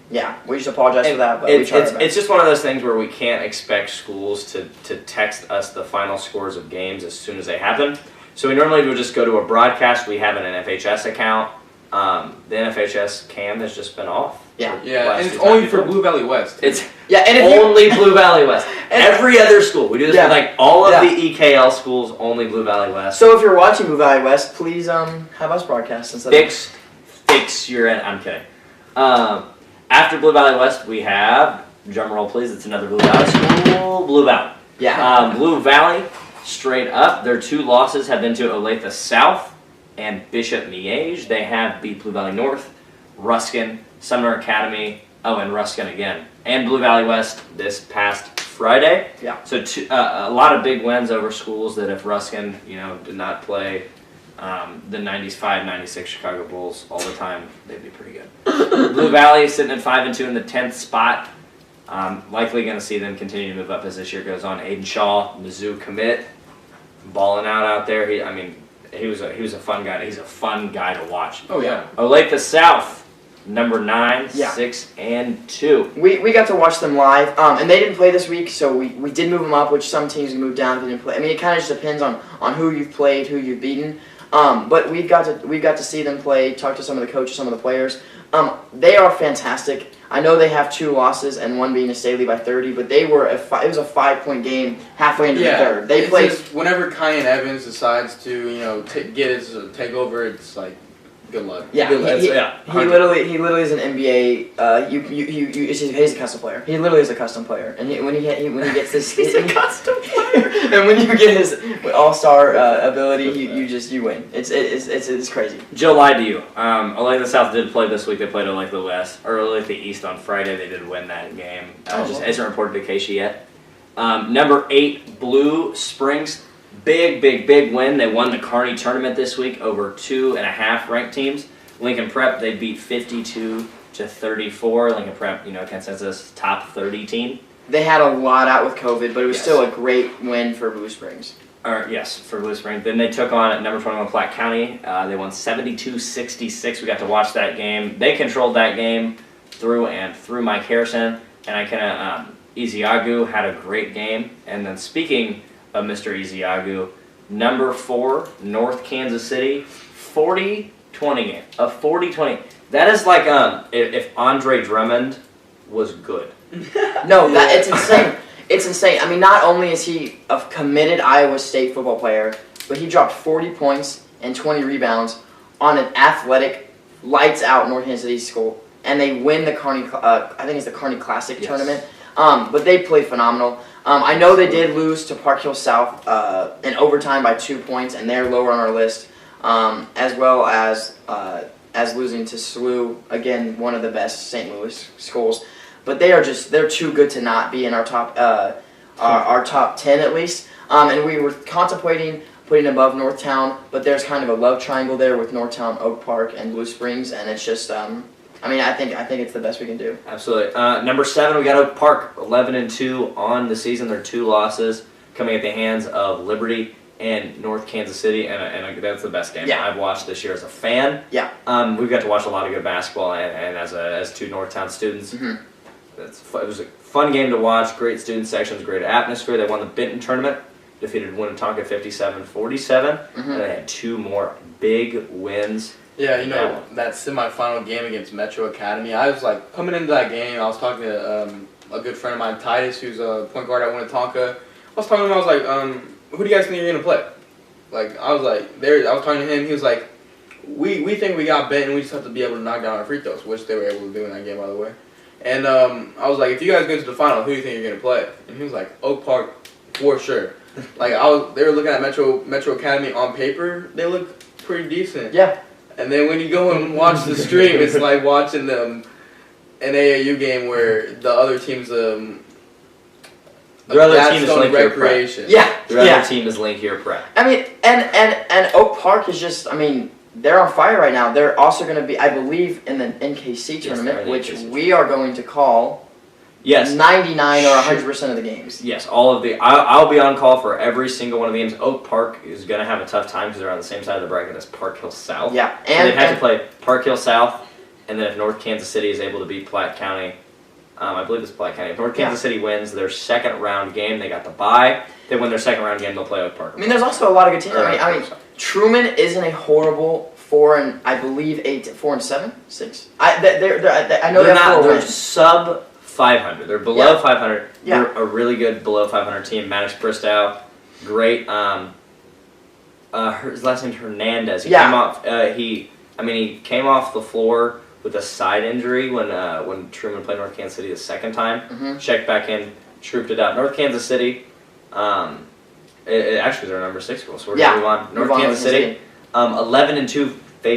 we just apologize for that. But we try our best. It's just one of those things where we can't expect schools to text us the final scores of games as soon as they happen. So we normally would just go to a broadcast. We have an NFHS account. The NFHS cam has just been off. And it's only for Blue Valley West. It's only Blue Valley West. Every other school. We do this with like all of the EKL schools, only Blue Valley West. So if you're watching Blue Valley West, please have us broadcast instead Fix your end. I'm kidding. After Blue Valley West, we have, drum roll please, it's another Blue Valley school, Blue Valley. Blue Valley, straight up, their 2 losses have been to Olathe South and Bishop Miege. They have beat Blue Valley North, Ruskin, Sumner Academy, and Ruskin again, and Blue Valley West this past Friday. So a lot of big wins over schools that if Ruskin, did not play the 95-96 Chicago Bulls all the time, they'd be pretty good. Blue Valley sitting at 5-2 in the 10th spot. Likely going to see them continue to move up as this year goes on. Aiden Shaw, Mizzou commit, balling out there. He was a fun guy. He's a fun guy to watch. Oh yeah. Olathe South, number 9, Yeah. 6, and 2. We got to watch them live, and they didn't play this week, so we did move them up, which some teams moved down, didn't play. I mean, it kind of just depends on who you've played, who you've beaten. But we got to see them play, talk to some of the coaches, some of the players. They are fantastic. I know they have 2 losses and one being a Staley by 30, but it was a 5-point game halfway into the third. They played. Just whenever Kyan Evans decides to get his takeover, it's like good luck. Yeah, he literally is an NBA. He's a custom player. He literally is a custom player, and when he gets this, He's a custom player. And when you get his all-star ability, you win. It's crazy. Joe lied to you. Olathe South did play this week. They played Olathe West or Olathe East on Friday. They did win that game. Just hasn't reported to Casey yet. Number 8, Blue Springs. Big win. They won the Kearney tournament this week over 2.5 ranked teams. Lincoln Prep, they beat 52-34. Lincoln Prep, consensus top 30 team. They had a lot out with COVID, but it was still a great win for Blue Springs. Yes, for Blue Springs. Then they took on number 21 Platte County. They won 72-66. We got to watch that game. They controlled that game through Mike Harrison. And Ezeagu had a great game. And then speaking of Mr. Ezeagu, number 4, North Kansas City, 40-20 game. A 40-20. That is like if Andre Drummond was good. No, it's insane. It's insane. I mean, not only is he a committed Iowa State football player, but he dropped 40 points and 20 rebounds on an athletic, lights-out North Kansas City school, and they win the Kearney. I think it's the Kearney Classic tournament. But they played phenomenal. I know they did lose to Park Hill South in overtime by 2 points, and they're lower on our list, as well as losing to SLU, again, one of the best St. Louis schools. But they're too good to not be in our top our top 10 at least. And we were contemplating putting above Northtown, but there's kind of a love triangle there with Northtown, Oak Park, and Blue Springs, and it's just I think it's the best we can do. Absolutely. Number 7, we got Oak Park, 11-2 on the season. Their 2 losses coming at the hands of Liberty and North Kansas City, and that's the best game I've watched this year as a fan. Yeah. We've got to watch a lot of good basketball, and as 2 Northtown students, it was a fun game to watch. Great student sections, great atmosphere. They won the Benton tournament, defeated Winnetonka 57-47, and they had 2 more big wins. Yeah, that semifinal game against Metro Academy, I was like, coming into that game, I was talking to a good friend of mine, Titus, who's a point guard at Winnetonka. I was talking to him, I was like, who do you guys think you're going to play? I was talking to him, he was like, we think we got Benton, we just have to be able to knock down our free throws, which they were able to do in that game, by the way. And I was like, if you guys go to the final, who do you think you're going to play? And he was like, Oak Park, for sure. They were looking at Metro Academy on paper, they look pretty decent. Yeah. And then when you go and watch the stream, it's like watching an AAU game where the other team's the other team is Link Here Prep. Yeah. The other team is Link Here Prep. I mean, and Oak Park is just, they're on fire right now. They're also going to be, I believe, in the NKC tournament, which we are going to call 99 or 100% of the games. Yes, all of the. I'll be on call for every single one of the games. Oak Park is going to have a tough time because they're on the same side of the bracket as Park Hill South. Yeah, so they'd have to play Park Hill South, and then if North Kansas City is able to beat Platte County, I believe it's Platte County. If North Kansas City wins their second round game, they got the bye. They win their second round game, they'll play Oak Park. There's also a lot of good teams. Truman isn't a horrible 4-7, 6. I know they're not. They're sub 500. They're below 500. Yeah. They're a really good below 500 team. Maddox Bristow, great. His last name's Hernandez. He came off. He came off the floor with a side injury when Truman played North Kansas City the second time. Checked back in, trooped it out. North Kansas City. Actually, they're number 6 school. So we're gonna move on. North Kansas City. 11-2. They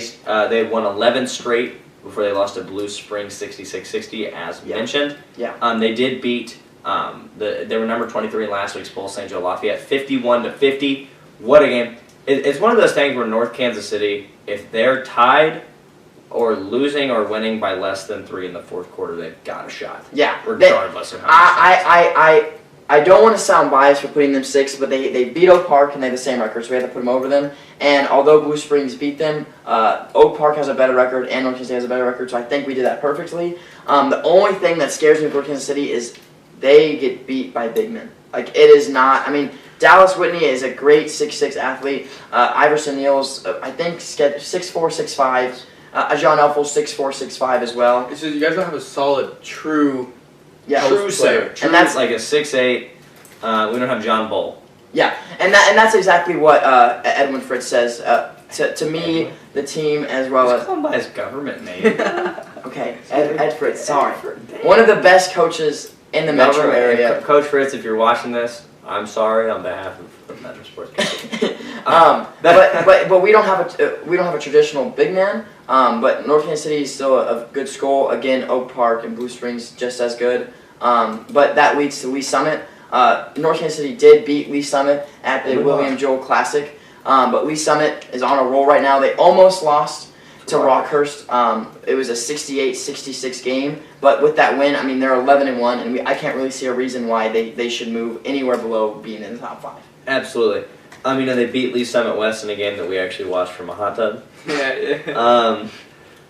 had won 11 straight before they lost to Blue Springs 66-60, as mentioned. Yeah. They did beat. They were number 23 in last week's poll, St. Joe Lafayette, 51-50. What a game! It's one of those things where North Kansas City, if they're tied or losing or winning by less than 3 in the fourth quarter, they've got a shot. Yeah. Regardless of how. I don't want to sound biased for putting them 6th, but they beat Oak Park and they have the same record, so we have to put them over them. And although Blue Springs beat them, Oak Park has a better record and North Kansas City has a better record, so I think we did that perfectly. The only thing that scares me with North Kansas City is they get beat by big men. Like, it is not, I mean, Dallas Whitney is a great 6'6" athlete. Iverson Neal's, I think, 6'4", 6'5". John Elfels, 6'4", 6'5" as well. It's just, you guys don't have a solid, true True center. And True, that's like a 6'8". We don't have John Bull. Yeah, and that's exactly what Edwin Fritz says. To me, the team as well Just as call him by his government name. okay, Ed Fritz. Sorry, one of the best coaches in the metro area. Coach Fritz, if you're watching this, I'm sorry on behalf of the Metro Sports Council. But we don't have a traditional big man. But North Kansas City is still a good school. Again, Oak Park and Blue Springs just as good. But that leads to Lee Summit. North Kansas City did beat Lee Summit at the William Joel Classic. But Lee Summit is on a roll right now. They almost lost to Rockhurst. It was a 68-66 game. But with that win, I mean, they're 11-1, and I can't really see a reason why they should move anywhere below being in the top 5. Absolutely. They beat Lee Summit West in a game that we actually watched from a hot tub. Yeah.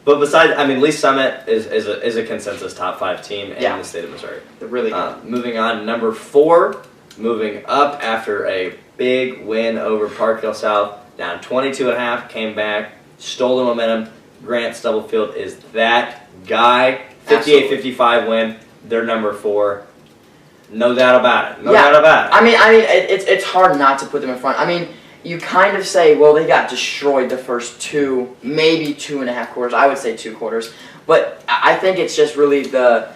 But besides, Lee Summit is a consensus top 5 team in the state of Missouri. They're really good. Moving on, number 4, moving up after a big win over Park Hill South, down 22.5, came back, stole the momentum. Grant Stubblefield is that guy. 58-55 win. They're number 4. No doubt about it. No doubt about it. I mean, it's hard not to put them in front. I mean, you kind of say, well, they got destroyed the first 2, maybe 2.5 quarters. I would say 2 quarters. But I think it's just really the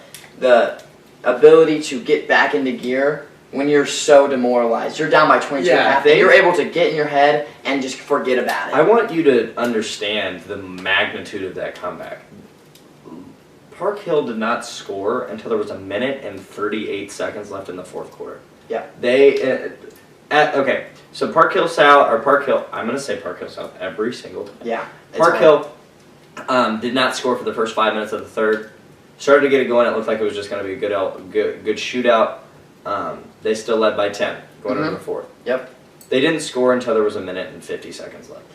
ability to get back into gear when you're so demoralized. You're down by 22.5. And you're able to get in your head and just forget about it. I want you to understand the magnitude of that comeback. Park Hill did not score until there was 1 minute and 38 seconds left in the 4th quarter. Yeah. Okay, so Park Hill South, I'm going to say Park Hill South every single time. Yeah. Park Hill did not score for the first 5 minutes of the 3rd. Started to get it going. It looked like it was just going to be a good shootout. They still led by 10 going into the 4th. Yep. They didn't score until there was 1 minute and 50 seconds left.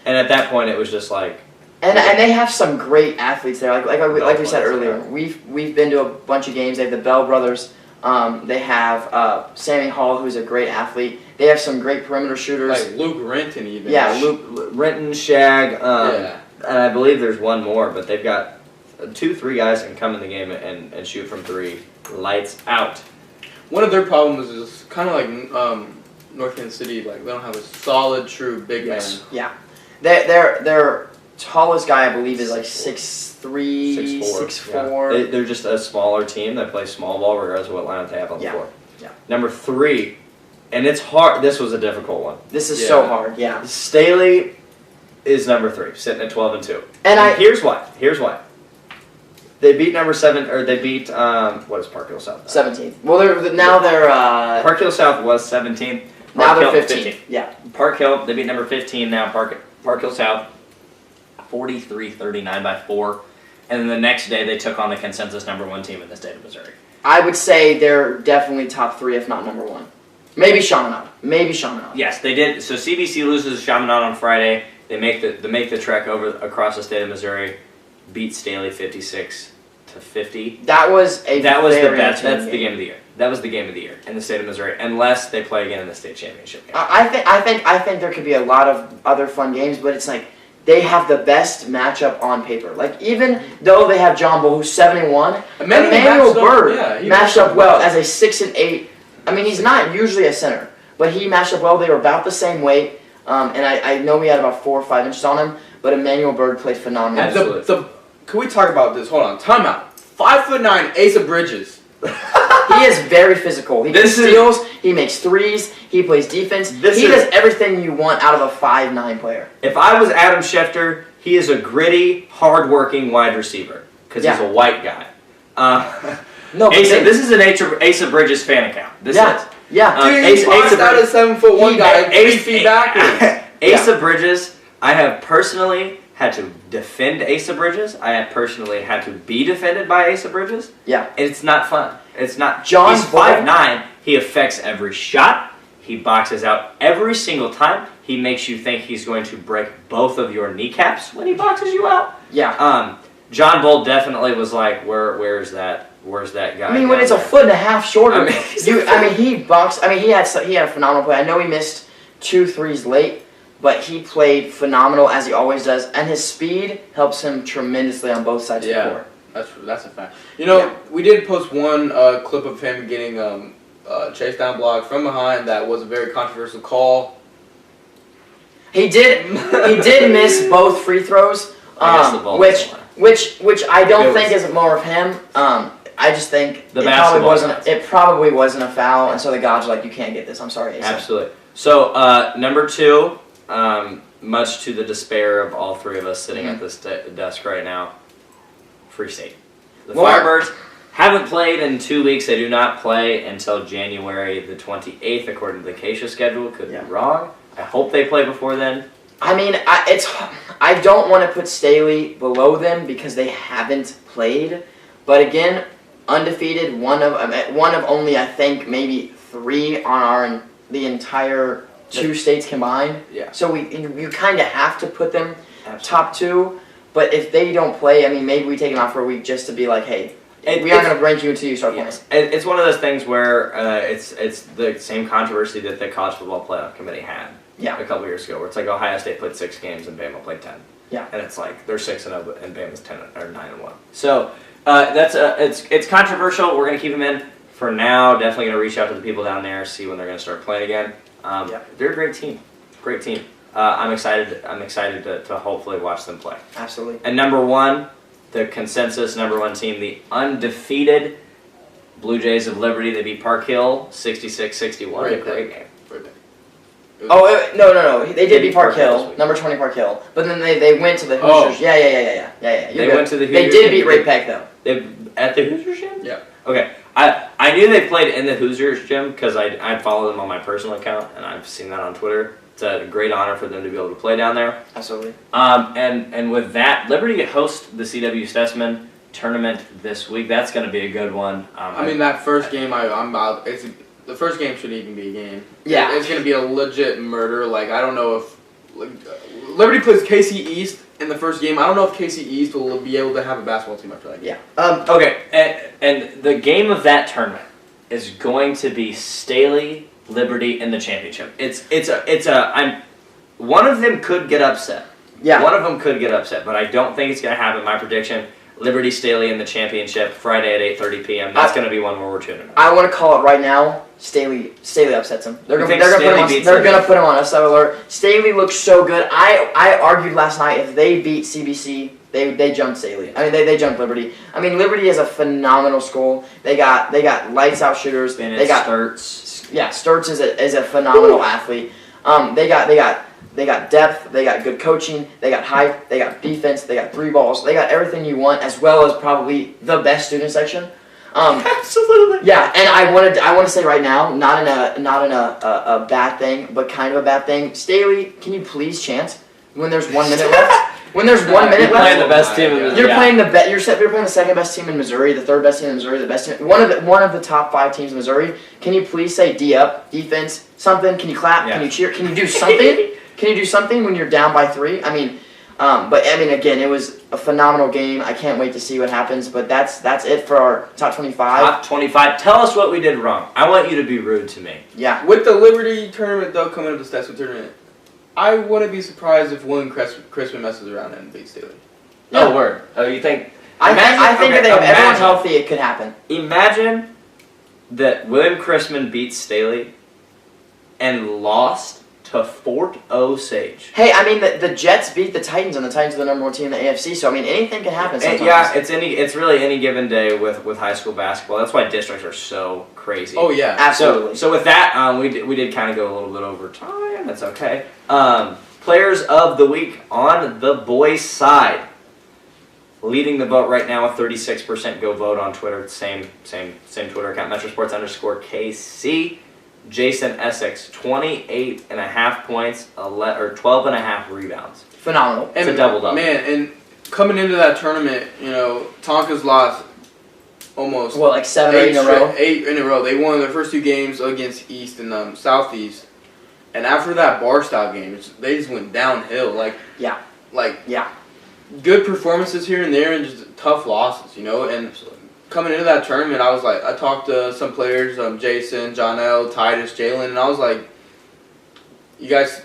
And at that point, it was just like... And they have some great athletes there. Like we said earlier, we've been to a bunch of games. They have the Bell brothers. They have Sammy Hall, who's a great athlete. They have some great perimeter shooters. Like Luke Renton even. Yeah, Renton, Shag, and I believe there's one more, but they've got 2-3 guys that can come in the game and shoot from 3. Lights out. One of their problems is kind of like North Kansas City. Like, they don't have a solid, true big man. Yeah. Their tallest guy, I believe, is like 6'3", 6'4". Yeah. They're just a smaller team that plays small ball regardless of what lineup they have on the floor. Yeah. Number 3, and it's hard. This was a difficult one. This is so hard. Yeah. Staley is number 3, sitting at 12-2. And here's why. They beat number 7, or they beat what is Park Hill South? 17th. Well, they're Park Hill South was 17th. Now they're 15th. Yeah. Park Hill, they beat number 15 now. Park Hill South, 43-39 by 4. And then the next day they took on the consensus number 1 team in the state of Missouri. I would say they're definitely top 3, if not number 1. Maybe Chaminade. Yes, they did. So CBC loses Chaminade on Friday. They make the trek across the state of Missouri, beat Staley 56-50. That was the best. That's the game of the year. That was the game of the year in the state of Missouri, unless they play again in the state championship game. I think there could be a lot of other fun games, but it's like they have the best matchup on paper. Like, even though they have John Bull, who's 71, Emmanuel Bird matched up well as a 6'8". I mean, he's not usually a center, but he matched up well. They were about the same weight, and I know he had about 4 or 5 inches on him, but Emmanuel Bird played phenomenal. Absolutely. Can we talk about this? Hold on. Timeout. 5'9", Asa Bridges. He is very physical. He steals, he makes threes, he plays defense. He does everything you want out of a 5'9" player. If I was Adam Schefter, he is a gritty, hard-working wide receiver because he's a white guy. This is an Asa Bridges fan account. This is. Yeah. Dude, he passed out a 7'1" guy 3 feet backwards. Asa Bridges, I have personally had to defend Asa Bridges. I have personally had to be defended by Asa Bridges. Yeah. It's not fun. It's not. He's 5'9". He affects every shot. He boxes out every single time. He makes you think he's going to break both of your kneecaps when he boxes you out. Yeah. John Bolt definitely was like, where's that guy? I mean, when it's a foot and a half shorter, he boxed. I mean, he had a phenomenal play. I know he missed 2 threes late, but he played phenomenal as he always does, and his speed helps him tremendously on both sides of the court. That's a fact. We did post one clip of him getting chase down block from behind. That was a very controversial call. He did miss both free throws, which I don't think is more of him. I just think it probably wasn't a foul, and so the gods are like, you can't get this. I'm sorry, Asa. Absolutely. So number 2, much to the despair of all 3 of us sitting at this desk right now, Free State. The Firebirds haven't played in 2 weeks. They do not play until January the 28th, according to the Acacia schedule. Could be wrong. I hope they play before then. I mean, I don't want to put Staley below them because they haven't played, but again, undefeated, one of only I think maybe 3 on the entire 2 states combined. Yeah. So you kind of have to put them top 2, but if they don't play, I mean, maybe we take them out for a week just to be like, hey, we aren't going to rank you until you start playing. It's one of those things where it's the same controversy that the College Football Playoff Committee had a couple years ago, where it's like Ohio State played 6 games and Bama played 10. Yeah. And it's like they're 6-0 and Bama's 9-1. So it's controversial. We're going to keep them in for now. Definitely going to reach out to the people down there, see when they're going to start playing again. They're a great team. Great team. I'm excited to hopefully watch them play. Absolutely. And number 1, the consensus number 1 team, the undefeated Blue Jays of Liberty. They beat Park Hill 66-61. Great game. Oh, no. They did beat Park Hill, number 20 Park Hill. But then they went to the Hoosiers. Yeah. They went to the Hoosiers. They did beat Ray Peck, though. At the Hoosiers gym? Yeah. Okay. I knew they played in the Hoosiers gym because I follow them on my personal account, and I've seen that on Twitter. It's a great honor for them to be able to play down there. Absolutely. And with that, Liberty hosts the C.W. Stessman tournament this week. That's going to be a good one. That first game, the first game shouldn't even be a game. Yeah. It's going to be a legit murder. Like, I don't know if Liberty plays KC East in the first game. I don't know if KC East will be able to have a basketball team after that game. Yeah. Okay. And the game of that tournament is going to be Staley, Liberty in the championship. One of them could get upset. Yeah. One of them could get upset, but I don't think it's going to happen. My prediction: Liberty Staley in the championship Friday at 8:30 p.m. That's going to be one where we're tuning in. I want to call it right now. Staley upsets him. They're going to put him on upset alert. Staley looks so good. I argued last night if they beat CBC, they jumped Staley. I mean they jumped Liberty. I mean Liberty is a phenomenal school. They got lights out shooters. They got Sturts. Yeah, Sturts is a phenomenal athlete. They got depth, they got good coaching, they got height, they got defense, they got 3 balls, they got everything you want, as well as probably the best student section. Absolutely. Yeah, and I want to say right now, not in a bad thing, but kind of a bad thing. Staley, can you please chant when there's 1 minute left? When there's 1 minute left, you're playing the best team in Missouri. You're playing the second best team in Missouri, the 3rd best team in Missouri, the best team, one of the top 5 teams in Missouri. Can you please say D up, defense, something? Can you clap? Yeah. Can you cheer? Can you do something? Can you do something when you're down by 3? Again, it was a phenomenal game. I can't wait to see what happens. But that's it for our top 25. Top 25. Tell us what we did wrong. I want you to be rude to me. Yeah. With the Liberty tournament, though, coming up the Stessman tournament, I wouldn't be surprised if William Crispin messes around and beats Staley. Yeah. Oh, word. Oh, you think? I think if everyone's healthy, it could happen. Imagine that William Crispin beats Staley and lost to Fort Osage. Hey, I mean the Jets beat the Titans, and the Titans are the number 1 team in the AFC. So I mean anything can happen sometimes. Yeah, it's really any given day with high school basketball. That's why districts are so crazy. Oh yeah, absolutely. So with that, we did kind of go a little bit over time. That's okay. Players of the week on the boys' side. Leading the vote right now with 36% go vote on Twitter. Same Twitter account, Metrosports_KC. Jason Essex, 28.5 points, 12.5 rebounds. Phenomenal. It's a double-double. Man, and coming into that tournament, Tonka's lost almost What, like 7 or 8 in a row? 8 in a row. They won their first 2 games against East and Southeast. And after that Barstow game, they just went downhill. Yeah. Good performances here and there and just tough losses, And coming into that tournament, I was like, I talked to some players, Jason, Jonell, Titus, Jalen, and I was like, you guys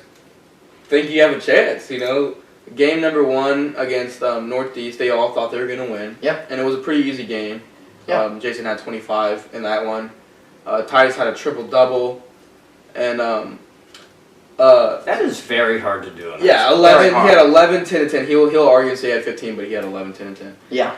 think you have a chance, Game number 1 against Northeast, they all thought they were going to win. Yep. And it was a pretty easy game. Yeah. Jason had 25 in that one. Titus had a triple-double. And that is very hard to do. 11. He had 11, 10, and 10. He'll argue and say he had 15, but he had 11, 10, and 10. Yeah.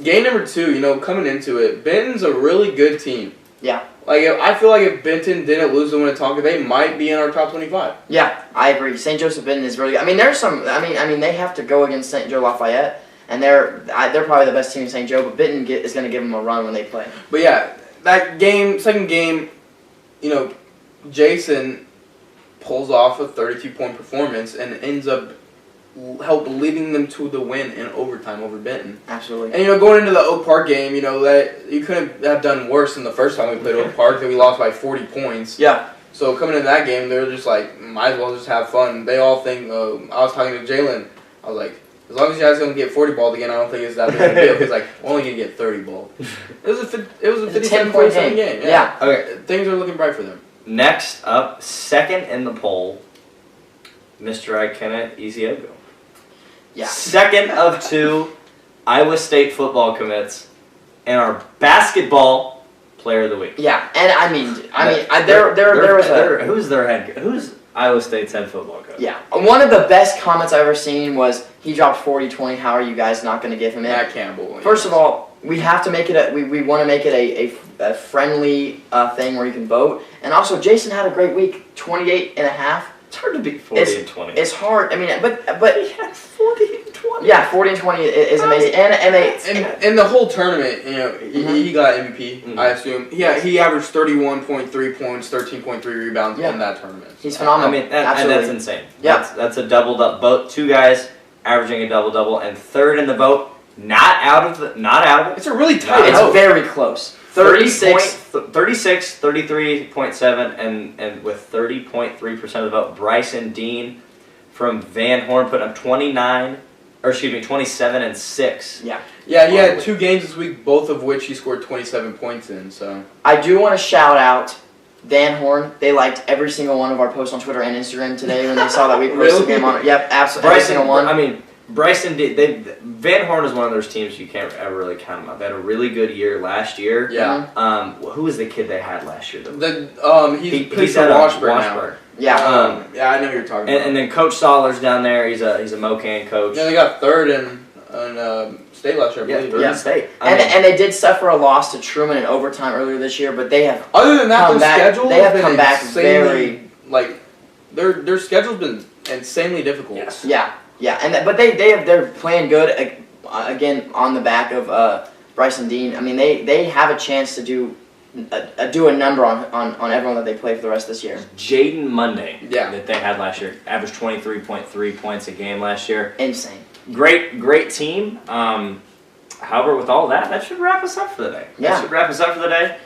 Game number 2, coming into it, Benton's a really good team. Yeah. I feel like if Benton didn't lose to Winnetonka, they might be in our top 25. Yeah, I agree. St. Joseph Benton is really good. I mean, there's some. I mean, they have to go against St. Joe Lafayette, and they're probably the best team in St. Joe. But Benton is going to give them a run when they play. But yeah, that game, second game, Jason pulls off a 32-point performance and ends up leading them to the win in overtime over Benton. Absolutely. And going into the Oak Park game, that you couldn't have done worse than the first time we played Oak Park, that we lost by 40 points. Yeah. So coming into that game, they were just like, might as well just have fun. They all think. I was talking to Jalen. I was like, as long as you guys don't get 40 balled again, I don't think it's that big of a deal. He's like, we're only gonna get 30 balled. It was a 57-point game. Yeah. Okay. Things are looking bright for them. Next up, second in the poll, Mr. Ikena Eziogo. Yeah. Second of 2 Iowa State football commits, and our basketball player of the week. Yeah, and there was who's Iowa State's head football coach? Yeah, one of the best comments I've ever seen was he dropped 40-20. How are you guys not going to give him in? Matt Campbell. First of all, we have to make it we want to make it a friendly thing where you can vote, and also Jason had a great week, 28.5. It's hard to beat 40 and 20. It's hard. I mean, but he had 40 and 20. Yeah, 40 and 20 is amazing. And in the whole tournament, he got MVP. Mm-hmm. I assume. Yeah, he averaged 31.3 points, 13.3 rebounds in that tournament. He's phenomenal. I mean, and that's insane. Yeah, that's a double-double. Both 2 guys averaging a double-double, and third in the vote. Not out of it. It's a really tight. It's very close. 36, 33.7, and with 30.3% of the vote, Bryson Dean from Van Horn put up 27 and 6. Yeah. Yeah, he had 2 games this week, both of which he scored 27 points in. So I do want to shout out Van Horn. They liked every single one of our posts on Twitter and Instagram today when they saw that we posted the game on it. Yep, absolutely. Every single one. I mean, Bryson did. Van Horn is one of those teams you can't ever really count them out. They had a really good year last year. Yeah. Who was the kid they had last year? He's at Washburn now. Yeah. Yeah, I know who you're talking about. And then Coach Soller's down there. He's a MoCan coach. Yeah, they got third in state last year, I believe. Third in state. And they did suffer a loss to Truman in overtime earlier this year, but they have other than that, they have come back very their schedule's been insanely difficult. Yes. Yeah, but they're playing good again on the back of Bryson Dean. I mean, they have a chance to do a number on everyone that they play for the rest of this year. Jaden Monday, that they had last year, averaged 23.3 points a game last year. Insane. Great team. However, with all that should wrap us up for the day. Yeah. That should wrap us up for the day.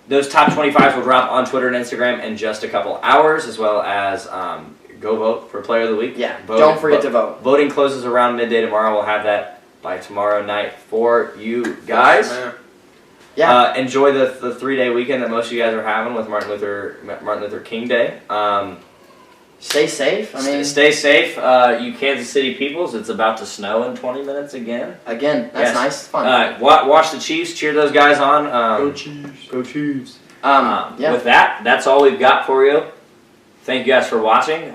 Those top 25s will drop on Twitter and Instagram in just a couple hours, as well as go vote for Player of the Week. Yeah, don't forget to vote. Voting closes around midday tomorrow. We'll have that by tomorrow night for you guys. Yeah. Enjoy the 3-day weekend that most of you guys are having with Martin Luther King Day. Stay safe. Stay safe. You Kansas City peoples, it's about to snow in 20 minutes again. That's nice. Fun. Watch the Chiefs. Cheer those guys on. Go Chiefs. Go Chiefs. With that, that's all we've got for you. Thank you guys for watching.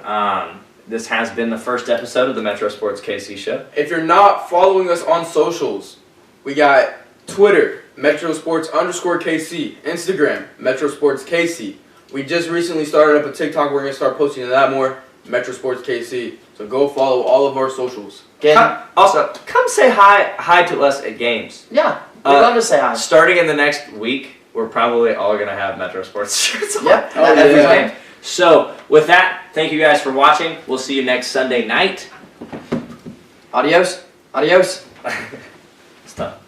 This has been the first episode of the Metro Sports KC Show. If you're not following us on socials, we got Twitter, MetroSports_KC, Instagram, MetroSportsKC. We just recently started up a TikTok. We're going to start posting to that more, Metro Sports KC. So go follow all of our socials. Come say hi to us at games. Yeah, we'd love to say hi. Starting in the next week, we're probably all going to have Metro Sports shirts on. Yep. Every game. So, with that, thank you guys for watching. We'll see you next Sunday night. Adios. Stop.